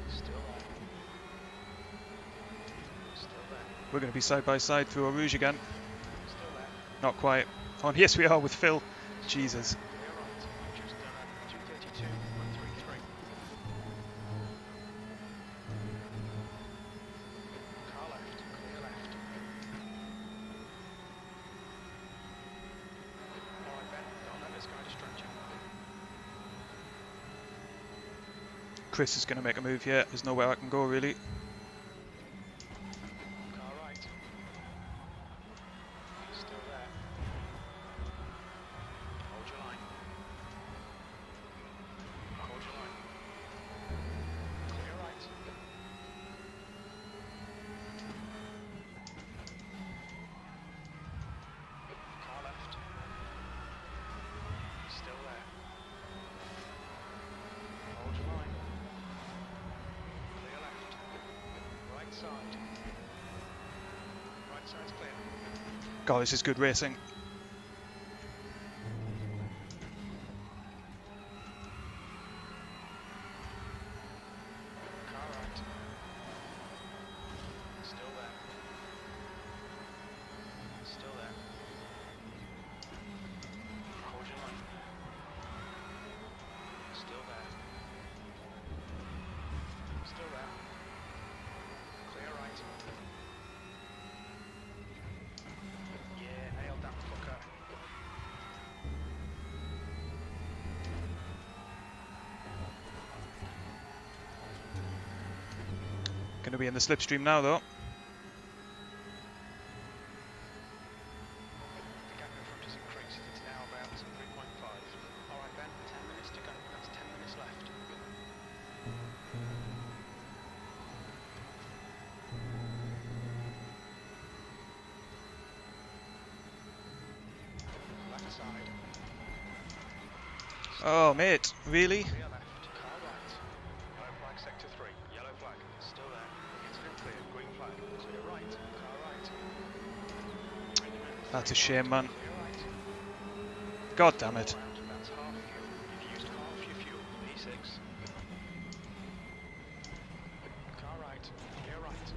Still there. Still there. We're going to be side by side through Eau Rouge again. Still there. Not quite. Oh, yes, we are with Phil. Jesus. Clear right. Just done a 2:32.33. Car left. Clear left. Alright Ben, don't let this guy distract you. Chris is going to make a move here. There's nowhere I can go, really. Car right. Still there. Hold your line. Hold your line. Clear right. Car left. Still there. Hold your line. Clear left. Right side. Right side's clear. God, this is good racing. Car right. Still there. Still there. Hold your line. Still there. Still there. Clear right. Yeah, nailed that. Going to be in the slipstream now, though. The gap in front has increased. It's now about 3.5. All right, Ben, 10 minutes to go. That's 10 minutes left. Left side. Oh, mate, really? Clear left. Car right. Yellow flag, sector 3. Yellow flag. Still there. It's been cleared. Green flag. Clear right. Car right. That's a shame, man. Clear right. God damn it. That's half fuel. You've used half your fuel. P6. Car right. Clear right.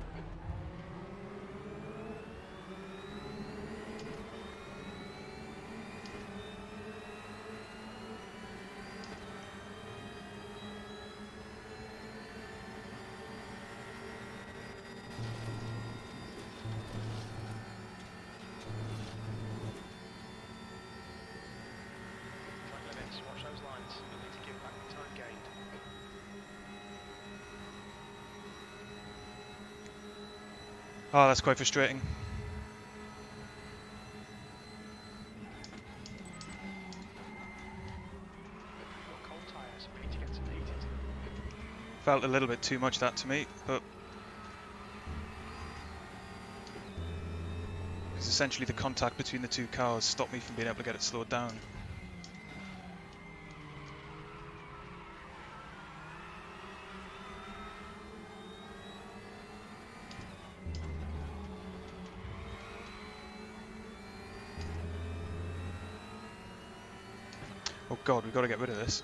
Track limits. Watch those lines. You need to give back the time gained. Oh, that's quite frustrating. Got cold tyres. We need to get some heated. Felt a little bit too much that to me, but because essentially the contact between the two cars stopped me from being able to get it slowed down. Oh god, we've got to get rid of this.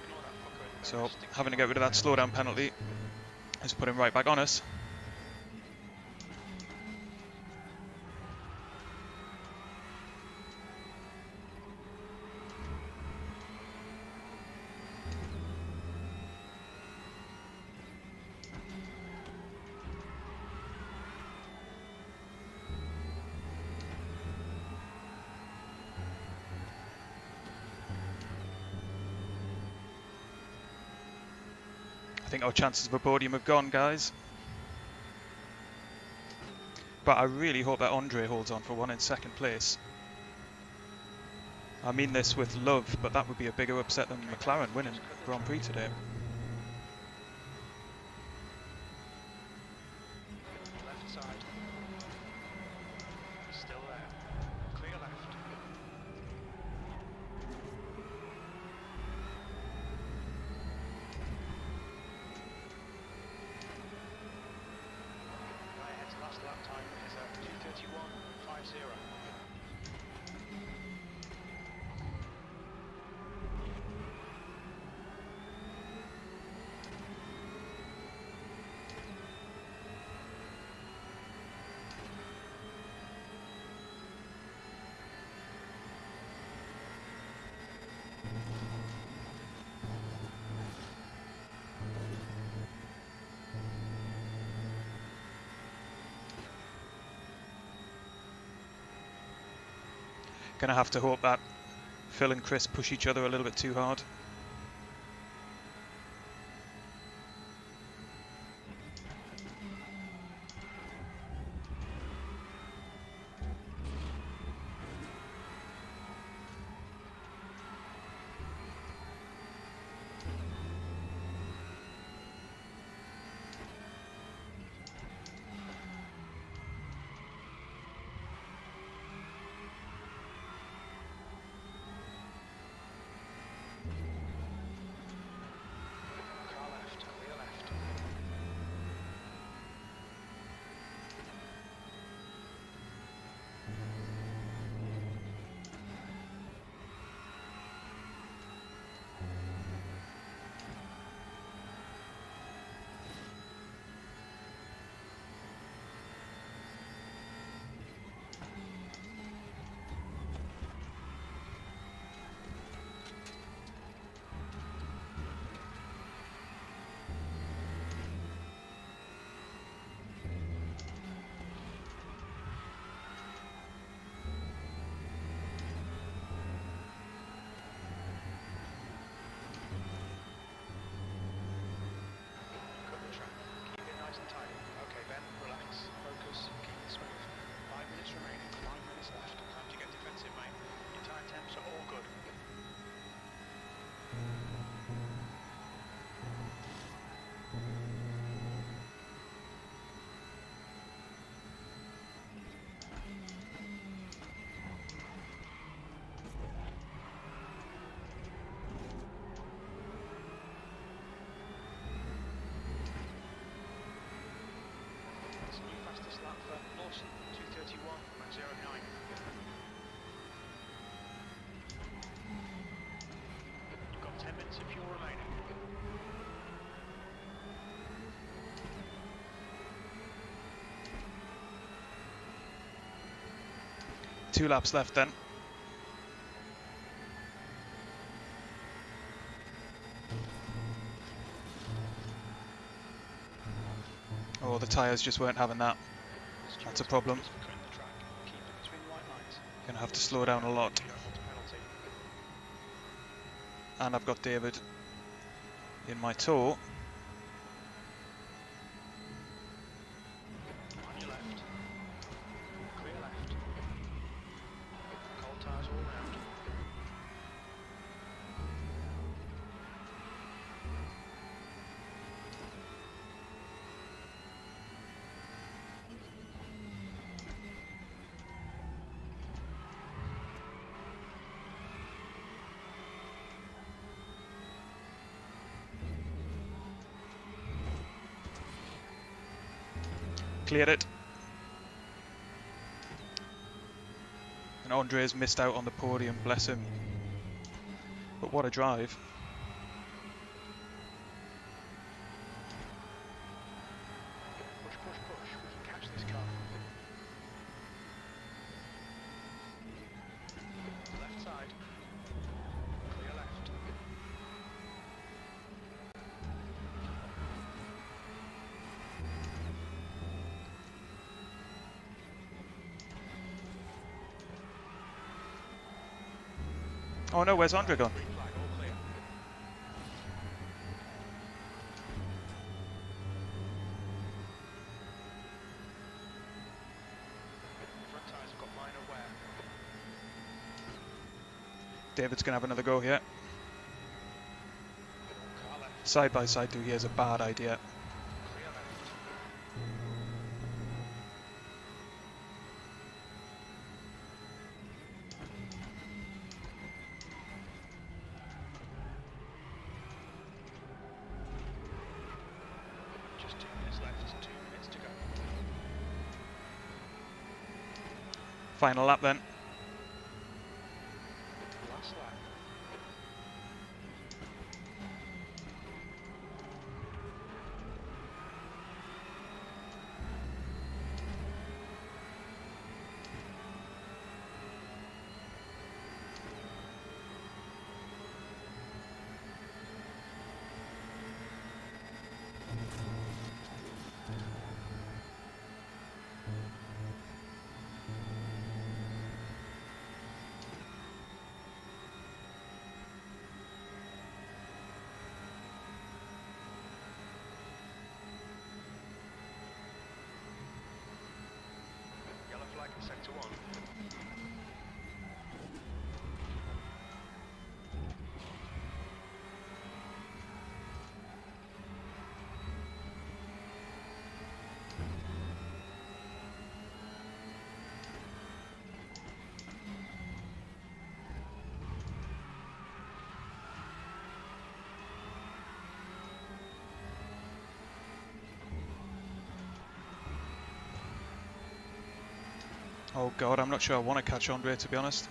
Ignore that fucker. So having to get rid of that slowdown penalty has put him right back on us. I think our chances of a podium have gone, guys. But I really hope that Andre holds on for one in second place. I mean this with love, but that would be a bigger upset than McLaren winning Grand Prix today. Left side. Still there. Clear left. Guy ahead's last lap time is at 2:31.50. Gonna have to hope that Phil and Chris push each other a little bit too hard. 2 laps left then. Oh, the tyres just weren't having that. That's a problem. Gonna have to slow down a lot. And I've got David in my tow. On your left. Clear left. Cold tyres all round. Cleared it. And Andre's missed out on the podium, bless him. But what a drive. Push, push, push. We can catch this car. Left side. Clear left. Oh no, where's Andre gone? Green flag, all clear. Front tyres have got minor wear. David's gonna have another go here. Car left. Side by side through here is a bad idea. Clear left. Just 2 minutes left, 2 minutes to go. Final lap then. Last lap. Yellow flag in sector 1. Oh god, I'm not sure I want to catch Andre, to be honest.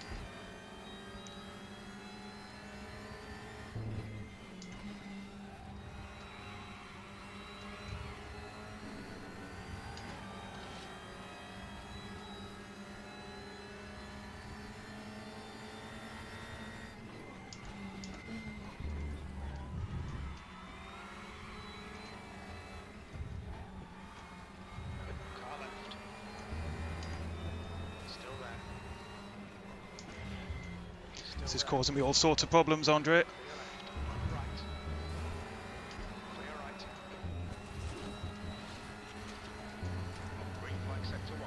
Car left. Still there. Still This is there. causing me all sorts of problems, Andre. Clear left. On right. Clear right. Green flag sector 1.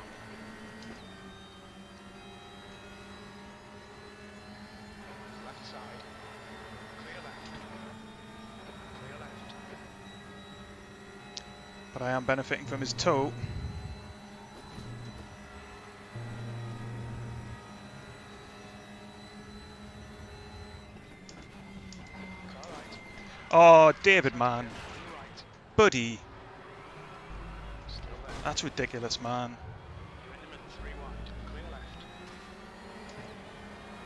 Left side. Clear left. Clear left. But I am benefiting from his tow. Car right. Oh, David, man. Clear right. Buddy. Still there. That's ridiculous, man. You're in the middle, 3 wide. Clear left.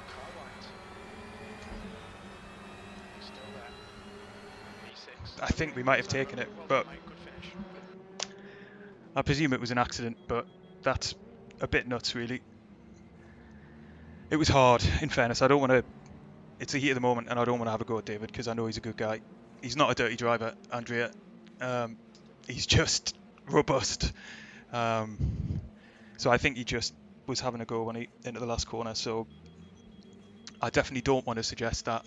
Car right. Still there. V6. I think we might have taken it, Well but done, mate. Good finish. I presume it was an accident, but that's a bit nuts, really. It was hard, in fairness. I don't want to... It's a heat of the moment, and I don't want to have a go at David, because I know he's a good guy. He's not a dirty driver, Andrea. He's just robust. So I think he just was having a go when he into the last corner. So I definitely don't want to suggest that,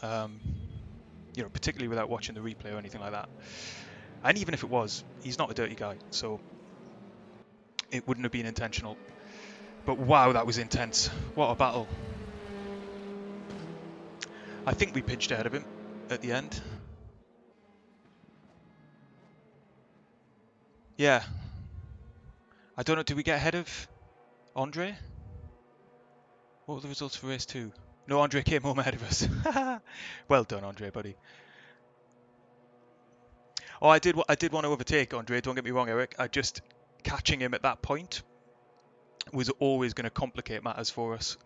particularly without watching the replay or anything like that. And even if it was, he's not a dirty guy, so it wouldn't have been intentional. But wow, that was intense. What a battle. I think we pinched ahead of him at the end. Yeah. I don't know, did we get ahead of Andre? What were the results for race 2? No, Andre came home ahead of us. Well done, Andre, buddy. Oh, I did want to overtake Andre, don't get me wrong, Eric. Catching him at that point was always going to complicate matters for us,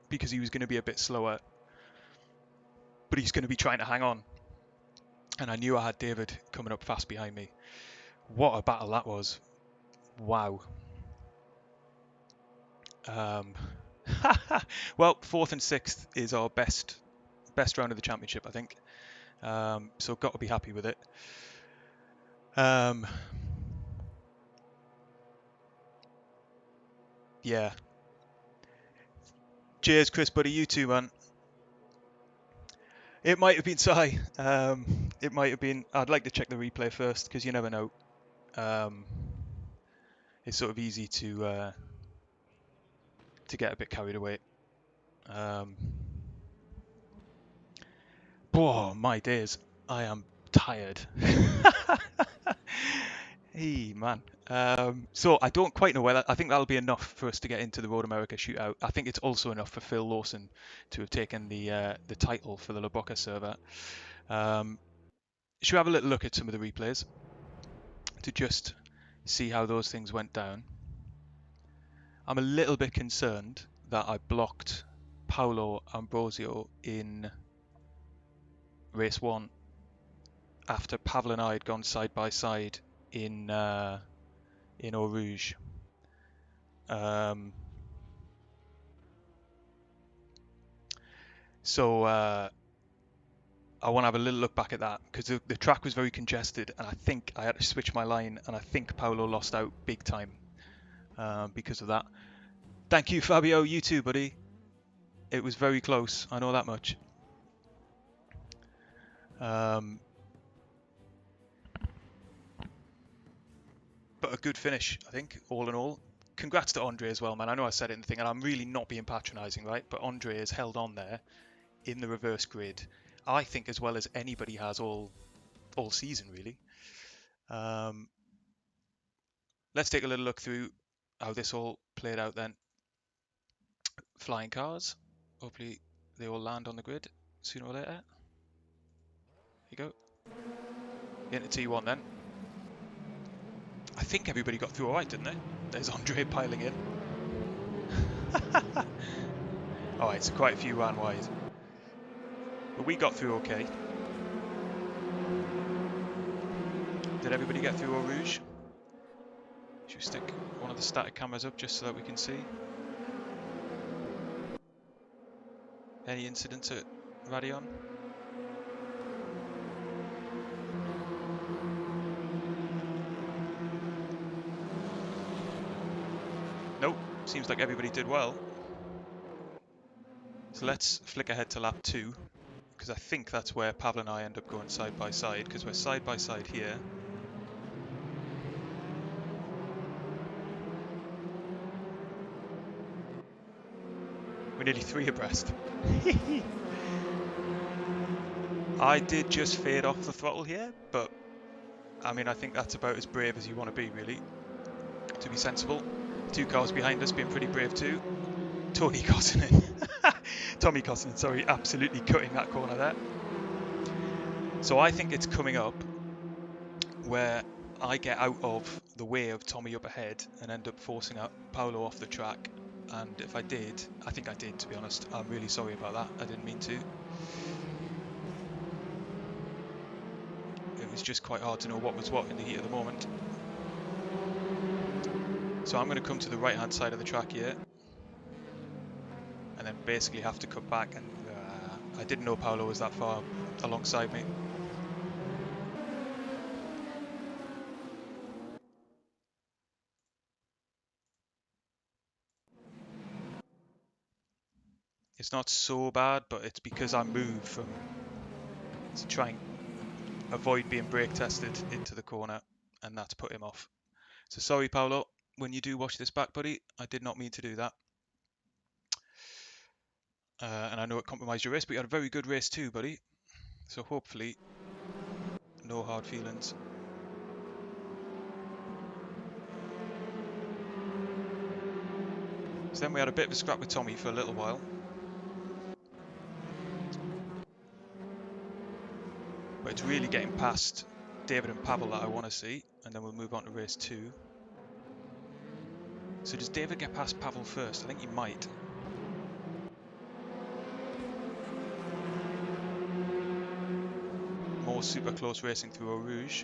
because he was going to be a bit slower, but he's going to be trying to hang on. And I knew I had David coming up fast behind me. What a battle that was. Wow. Well, 4th and 6th is our best round of the championship, I think. So got to be happy with it. Yeah. Cheers, Chris, buddy. You too, man. It might have been Sai. It might have been. I'd like to check the replay first, because you never know. It's sort of easy to get a bit carried away. Oh, my days. I am tired. Hey, man. So I don't quite know whether... I think that'll be enough for us to get into the Road America shootout. I think it's also enough for Phil Lawson to have taken the title for the Broca server. Should we have a little look at some of the replays to just see how those things went down? I'm a little bit concerned that I blocked Paolo Ambrosio in race 1 after Pavel and I had gone side by side in Eau Rouge. So I want to have a little look back at that, because the track was very congested, and I think I had to switch my line, and I think Paolo lost out big time because of that. Thank you, Fabio. You too, buddy. It was very close. I know that much. But a good finish, I think, all in all. Congrats to Andre as well, man. I know I said it in the thing, and I'm really not being patronising, right? But Andre has held on there in the reverse grid, I think, as well as anybody has all season, really. Let's take a little look through how this all played out then. Flying cars. Hopefully they all land on the grid sooner or later. Here you go. Into T1 then. I think everybody got through all right, didn't they? There's Andre piling in. Alright, so quite a few ran wide. But we got through okay. Did everybody get through Eau Rouge? Should we stick one of the static cameras up just so that we can see? Any incidents at Radion? Nope, seems like everybody did well. So let's flick ahead to lap 2, because I think that's where Pavel and I end up going side by side, because we're side by side here. We're nearly 3 abreast. I did just fade off the throttle here, but I mean, I think that's about as brave as you want to be, really, to be sensible. 2 cars behind us being pretty brave too. Tommy Kossinen, sorry, absolutely cutting that corner there. So I think it's coming up where I get out of the way of Tommy up ahead and end up forcing out Paolo off the track. And if I did, I think I did, to be honest. I'm really sorry about that. I didn't mean to. It was just quite hard to know what was what in the heat of the moment. So I'm going to come to the right-hand side of the track here. And then basically have to cut back, and I didn't know Paolo was that far alongside me. It's not so bad, but it's because I moved from to try and avoid being brake tested into the corner, and that's put him off. So sorry, Paolo, when you do watch this back, buddy, I did not mean to do that. And I know it compromised your race, but you had a very good race too, buddy. So hopefully, no hard feelings. So then we had a bit of a scrap with Tommy for a little while. But it's really getting past David and Pavel that I want to see. And then we'll move on to race 2. So does David get past Pavel first? I think he might. More super close racing through Eau Rouge.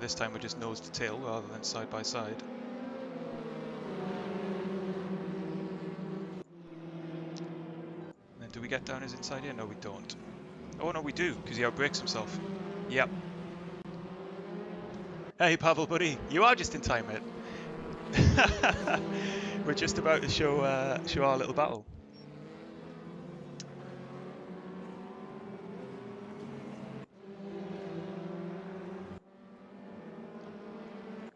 This time we're just nose to tail rather than side by side. And then do we get down his inside here? No, we don't. Oh no, we do, because he outbrakes himself. Yep. Hey Pavel, buddy, you are just in time, mate. We're just about to show our little battle.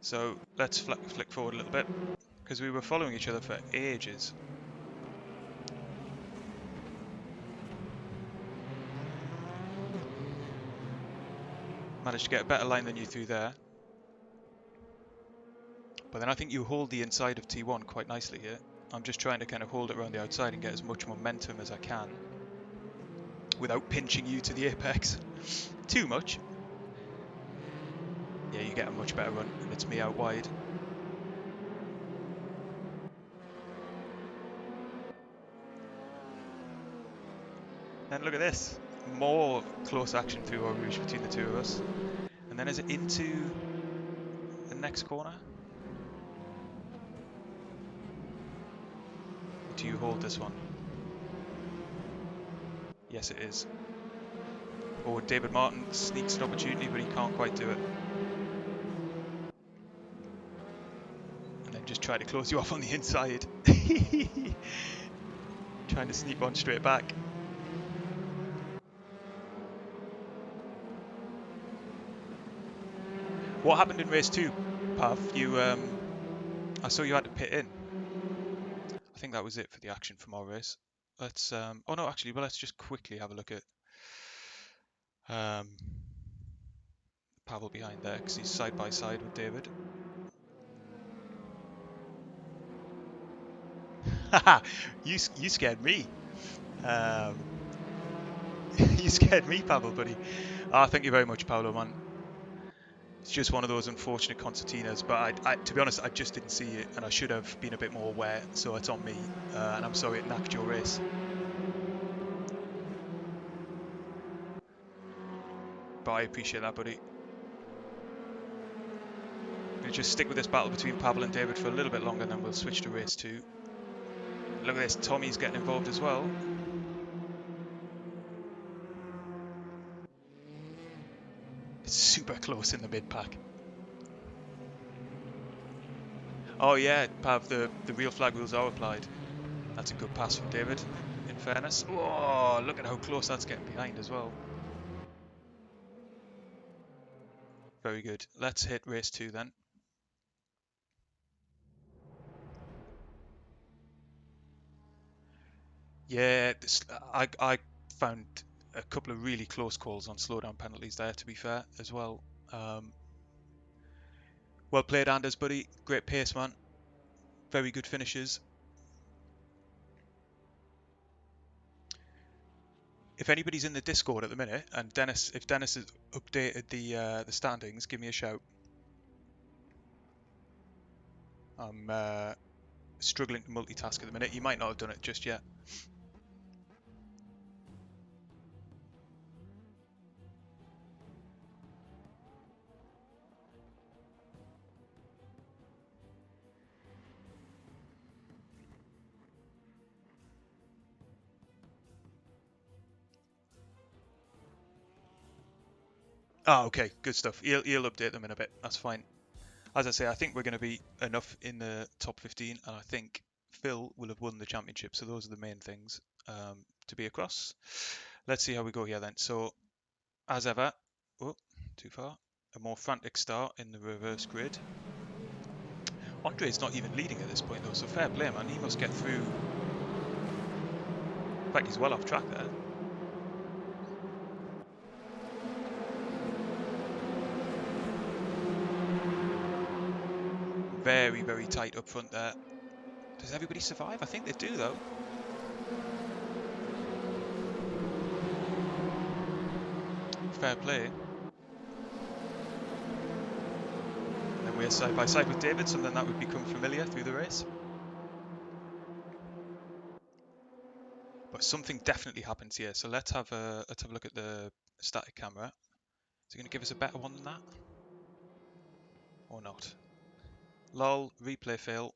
So let's flick forward a little bit, because we were following each other for ages. Managed to get a better line than you through there. But then I think you hold the inside of T1 quite nicely here. I'm just trying to kind of hold it around the outside and get as much momentum as I can without pinching you to the apex too much. Yeah, you get a much better run, and it's me out wide. And look at this. More close action through Eau Rouge between the two of us. And then is it into the next corner? Or do you hold this one? Yes, it is. Oh, David Martin sneaks an opportunity, but he can't quite do it. And then just try to close you off on the inside. Trying to sneak one straight back. What happened in race 2, Pav? I saw you had to pit in. I think that was it for the action from our race. Let's, oh no, actually, well, let's just quickly have a look at Pavel behind there, because he's side by side with David. Haha, you scared me. You scared me, Pavel, buddy. Ah, thank you very much, Paolo, man. It's just one of those unfortunate concertinas, but to be honest, I just didn't see it, and I should have been a bit more aware, so it's on me, and I'm sorry it knacked your race. But I appreciate that, buddy. We'll just stick with this battle between Pavel and David for a little bit longer, and then we'll switch to race 2. Look at this, Tommy's getting involved as well. It's super close in the mid-pack. Oh yeah, Pav, the real flag rules are applied. That's a good pass from David, in fairness. Oh, look at how close that's getting behind as well. Very good. Let's hit race 2 then. Yeah, I found a couple of really close calls on slowdown penalties there, to be fair, as well. Well played, Anders, buddy. Great pace, man. Very good finishes. If anybody's in the Discord at the minute, and if Dennis has updated the standings, give me a shout. I'm struggling to multitask at the minute. You might not have done it just yet. Oh, okay, good stuff. He'll update them in a bit. That's fine. As I say, I think we're going to be enough in the top 15, and I think Phil will have won the championship. So those are the main things to be across. Let's see how we go here then. So as ever, oh, too far. A more frantic start in the reverse grid. Andre's not even leading at this point though, so fair play, man. He must get through. In fact, he's well off track there. Very, very tight up front there. Does everybody survive? I think they do though. Fair play. And we're side by side with David, something that would become familiar through the race. But something definitely happens here. So let's have a look at the static camera. Is it going to give us a better one than that? Or not? Lol, replay fail.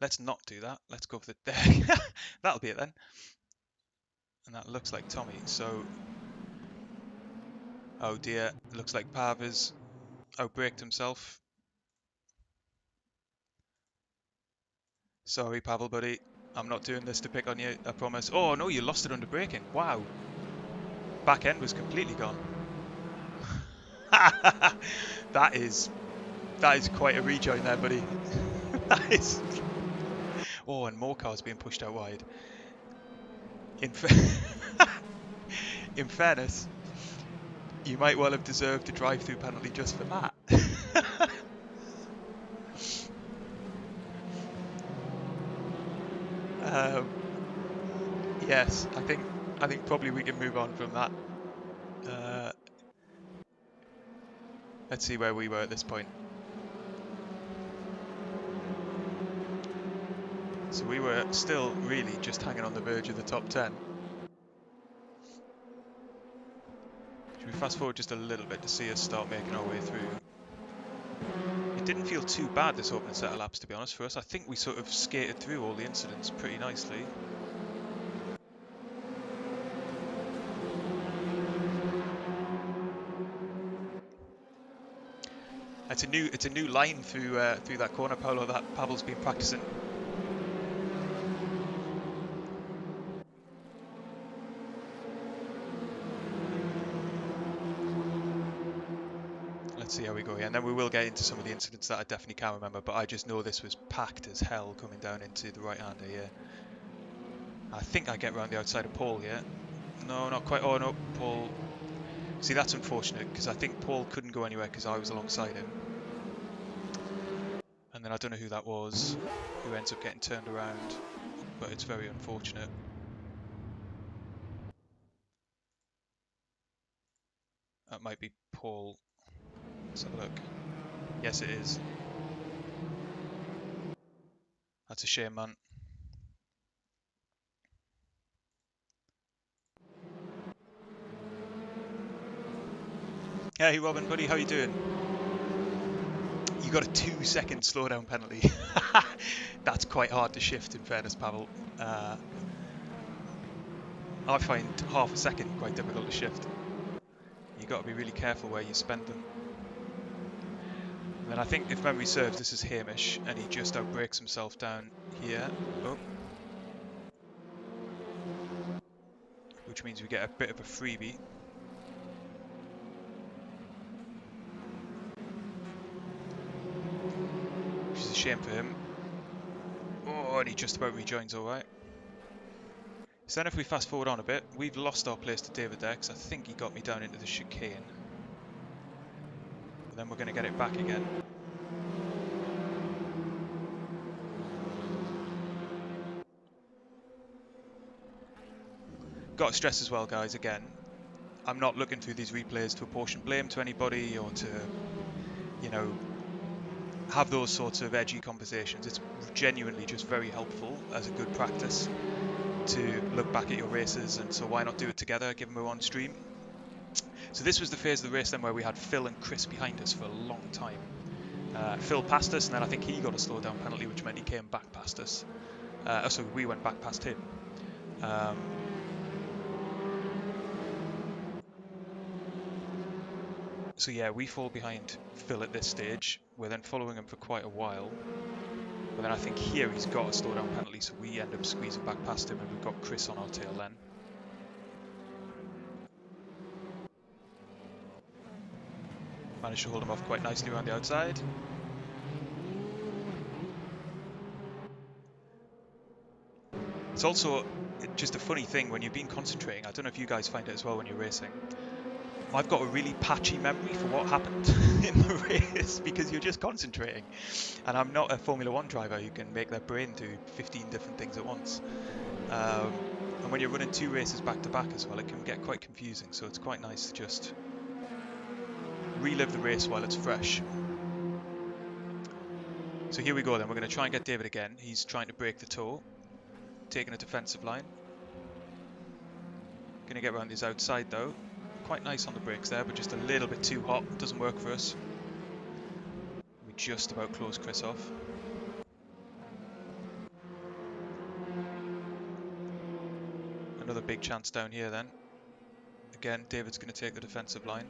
Let's not do that. Let's go for the there. That'll be it then. And that looks like Tommy. So, oh dear, looks like Pav has outbraked himself. Sorry, Pavel, buddy. I'm not doing this to pick on you, I promise. Oh no, you lost it under braking. Wow. Back end was completely gone. that is quite a rejoin there, buddy. That is. Oh, and more cars being pushed out wide. In, in fairness, you might well have deserved a drive-through penalty just for that. Yes, I think probably we can move on from that. Let's see where we were at this point. So we were still really just hanging on the verge of the top 10. Should we fast forward just a little bit to see us start making our way through? It didn't feel too bad this opening set of laps, to be honest, for us. I think we sort of skated through all the incidents pretty nicely. It's a new line through that corner, Paolo, that Pavel's been practicing. Let's see how we go here, and then we will get into some of the incidents that I definitely can't remember, but I just know this was packed as hell coming down into the right-hander here. I think I get around the outside of Paul here. No, not quite. Oh no, Paul. See, that's unfortunate, because I think Paul couldn't go anywhere because I was alongside him. And then I don't know who that was, who ends up getting turned around, but it's very unfortunate. That might be Paul. Let's have a look. Yes, it is. That's a shame, man. Hey, Robin, buddy, how you doing? You got a 2-second slowdown penalty. That's quite hard to shift, in fairness, Pavel. I find half a second quite difficult to shift. You got to be really careful where you spend them. And then I think, if memory serves, this is Hamish, and he just outbreaks himself down here. Oh. Which means we get a bit of a freebie. Which is a shame for him. Oh, and he just about rejoins all right. So then if we fast forward on a bit, we've lost our place to David there, because I think he got me down into the chicane. But then we're going to get it back again. Got to stress as well, guys, again, I'm not looking through these replays to apportion blame to anybody or to, you know, have those sorts of edgy conversations. It's genuinely just very helpful as a good practice to look back at your races, and so why not do it together, given we're on stream. So this was the phase of the race then where we had Phil and Chris behind us for a long time. Phil passed us, and then I think he got a slow down penalty, which meant he came back past us. So we went back past him. So yeah, we fall behind Phil at this stage. We're then following him for quite a while. But then I think here he's got a slow down penalty, so we end up squeezing back past him, and we've got Chris on our tail then. Managed to hold him off quite nicely around the outside. It's also just a funny thing when you've been concentrating. I don't know if you guys find it as well when you're racing. I've got a really patchy memory for what happened in the race because you're just concentrating. And I'm not a Formula One driver who can make their brain do 15 different things at once. And when you're running 2 races back to back as well, it can get quite confusing. So it's quite nice to just relive the race while it's fresh. So here we go then. We're going to try and get David again. He's trying to break the toe, taking a defensive line. Going to get around his outside though. Quite nice on the brakes there, but just a little bit too hot. Doesn't work for us. We just about close Chris off. Another big chance down here then. Again, David's going to take the defensive line.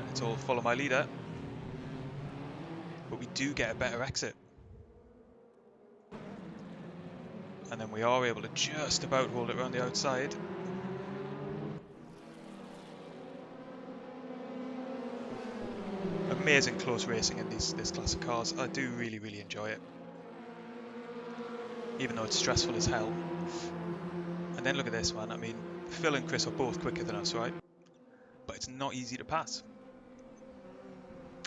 And it's all follow my leader. But we do get a better exit. And then we are able to just about hold it around the outside. Amazing close racing in this class of cars. I do really enjoy it. Even though it's stressful as hell. And then look at this one. I mean, Phil and Chris are both quicker than us, right? But it's not easy to pass.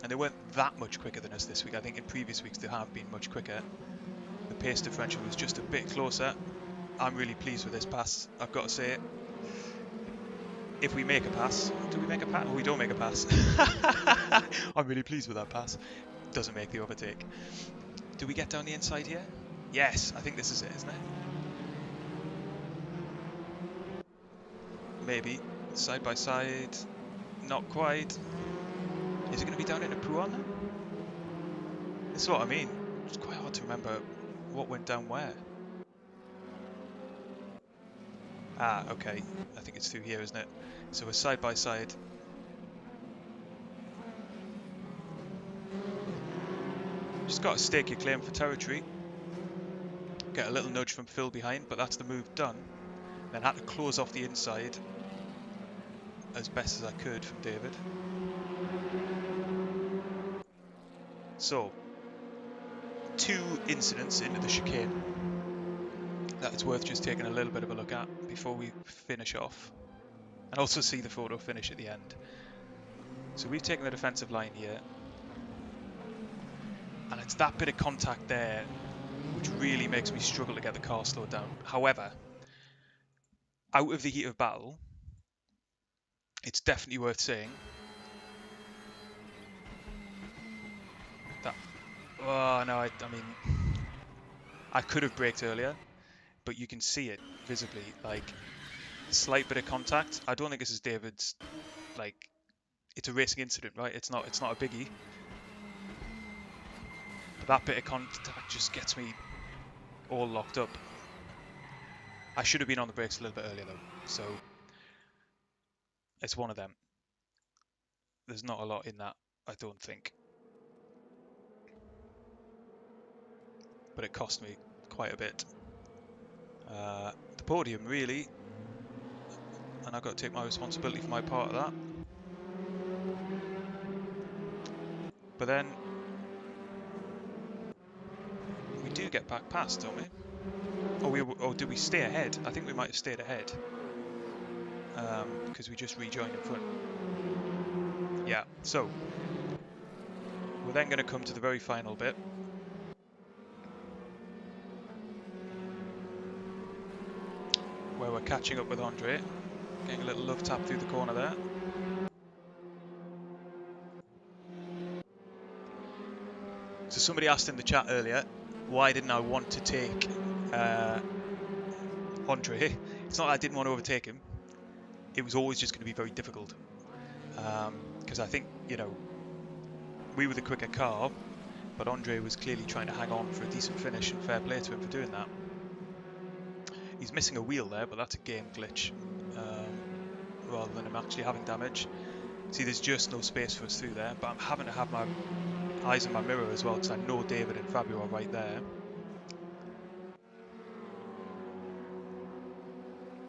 And they weren't that much quicker than us this week. I think in previous weeks they have been much quicker. The pace differential was just a bit closer. I'm really pleased with this pass, I've got to say it. If we make a pass, do we make a pass? Oh, we don't make a pass. I'm really pleased with that pass. Doesn't make the overtake. Do we get down the inside here? Yes, I think this is it, isn't it? Maybe. Side by side. Not quite. Is it going to be down in a Pouan then? This is what I mean. It's quite hard to remember what went down where. Ah, okay. I think it's through here, isn't it? So we're side by side. Just got to stake your claim for territory. Get a little nudge from Phil behind, but that's the move done. Then had to close off the inside as best as I could from David. So, 2 incidents into the chicane that it's worth just taking a little bit of a look at before we finish off. And also see the photo finish at the end. So we've taken the defensive line here. And it's that bit of contact there which really makes me struggle to get the car slowed down. However, out of the heat of battle, it's definitely worth saying that... Oh, no, I mean... I could have braked earlier, but you can see it visibly, like, slight bit of contact. I don't think this is David's, like, it's a racing incident, right? It's not a biggie. But that bit of contact just gets me all locked up. I should have been on the brakes a little bit earlier though, so it's one of them. There's not a lot in that, I don't think. But it cost me quite a bit. The podium, really. And I've got to take my responsibility for my part of that. But then we do get back past, don't we? Or did we stay ahead? I think we might have stayed ahead. Because we just rejoined in front. Yeah, so we're then going to come to the very final bit. Where we're catching up with Andre. Getting a little love tap through the corner there. So somebody asked in the chat earlier, why didn't I want to take Andre? It's not that I didn't want to overtake him. It was always just going to be very difficult. Because I think, you know, we were the quicker car, but Andre was clearly trying to hang on for a decent finish, and fair play to him for doing that. He's missing a wheel there, but that's a game glitch rather than him actually having damage. See, there's just no space for us through there, but I'm having to have my eyes on my mirror as well because I know David and Fabio are right there.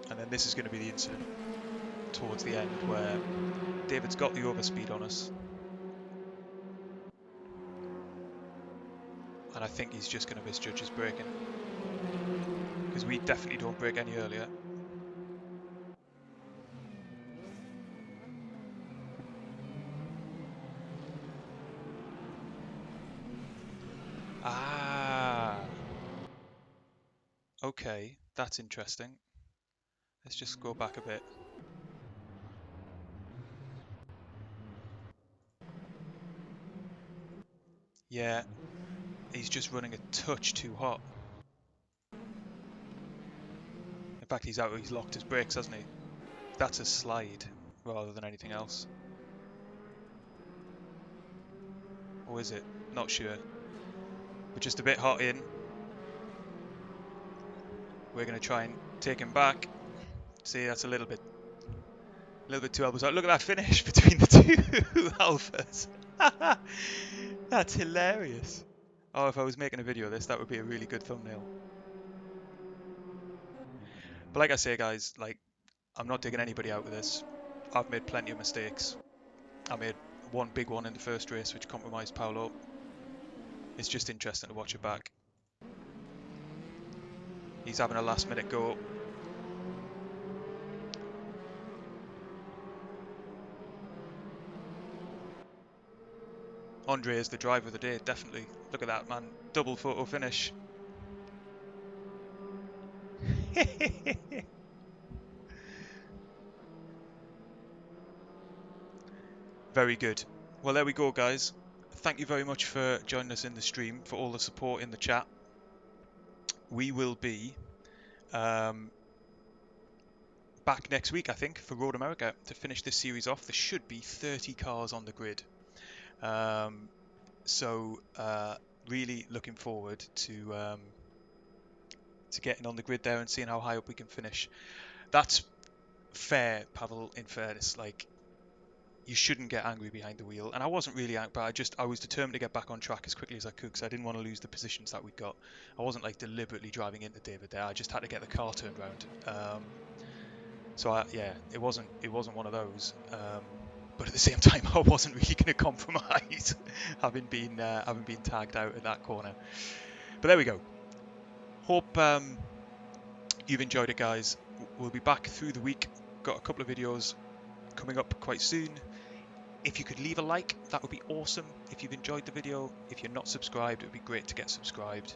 And then this is going to be the incident towards the end where David's got the overspeed on us. And I think he's just going to misjudge his braking. Because we definitely don't brake any earlier. Ah, okay, that's interesting. Let's just go back a bit. Yeah, he's just running a touch too hot. In fact, he's locked his brakes, hasn't he? That's a slide rather than anything else. Or is it? Not sure. We're just a bit hot in. We're going to try and take him back. See, that's a little bit too elbows out. Look at that finish between the two alphas. That's hilarious. Oh, if I was making a video of this, that would be a really good thumbnail. But like I say, guys, like, I'm not digging anybody out with this. I've made plenty of mistakes. I made one big one in the first race, which compromised Paolo. It's just interesting to watch it back. He's having a last minute go. Andre is the driver of the day, definitely. Look at that, man. Double photo finish. Very good. Well, there we go, guys. Thank you very much for joining us in the stream, for all the support in the chat. We will be back next week, I think, for Road America to finish this series off. There should be 30 cars on the grid. So really looking forward to getting on the grid there and seeing how high up we can finish. That's fair, Pavel, in fairness. Like, you shouldn't get angry behind the wheel, and I wasn't really angry, but I was determined to get back on track as quickly as I could because I didn't want to lose the positions that we got. I wasn't like deliberately driving into David there. I just had to get the car turned around. So yeah, it wasn't one of those. But at the same time, I wasn't really going to compromise, having been tagged out at that corner. But there we go. Hope you've enjoyed it, guys. We'll be back through the week. Got a couple of videos coming up quite soon. If you could leave a like, that would be awesome. If you've enjoyed the video, if you're not subscribed, it would be great to get subscribed.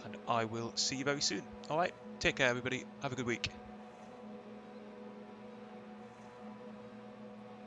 And I will see you very soon. All right, take care, everybody. Have a good week.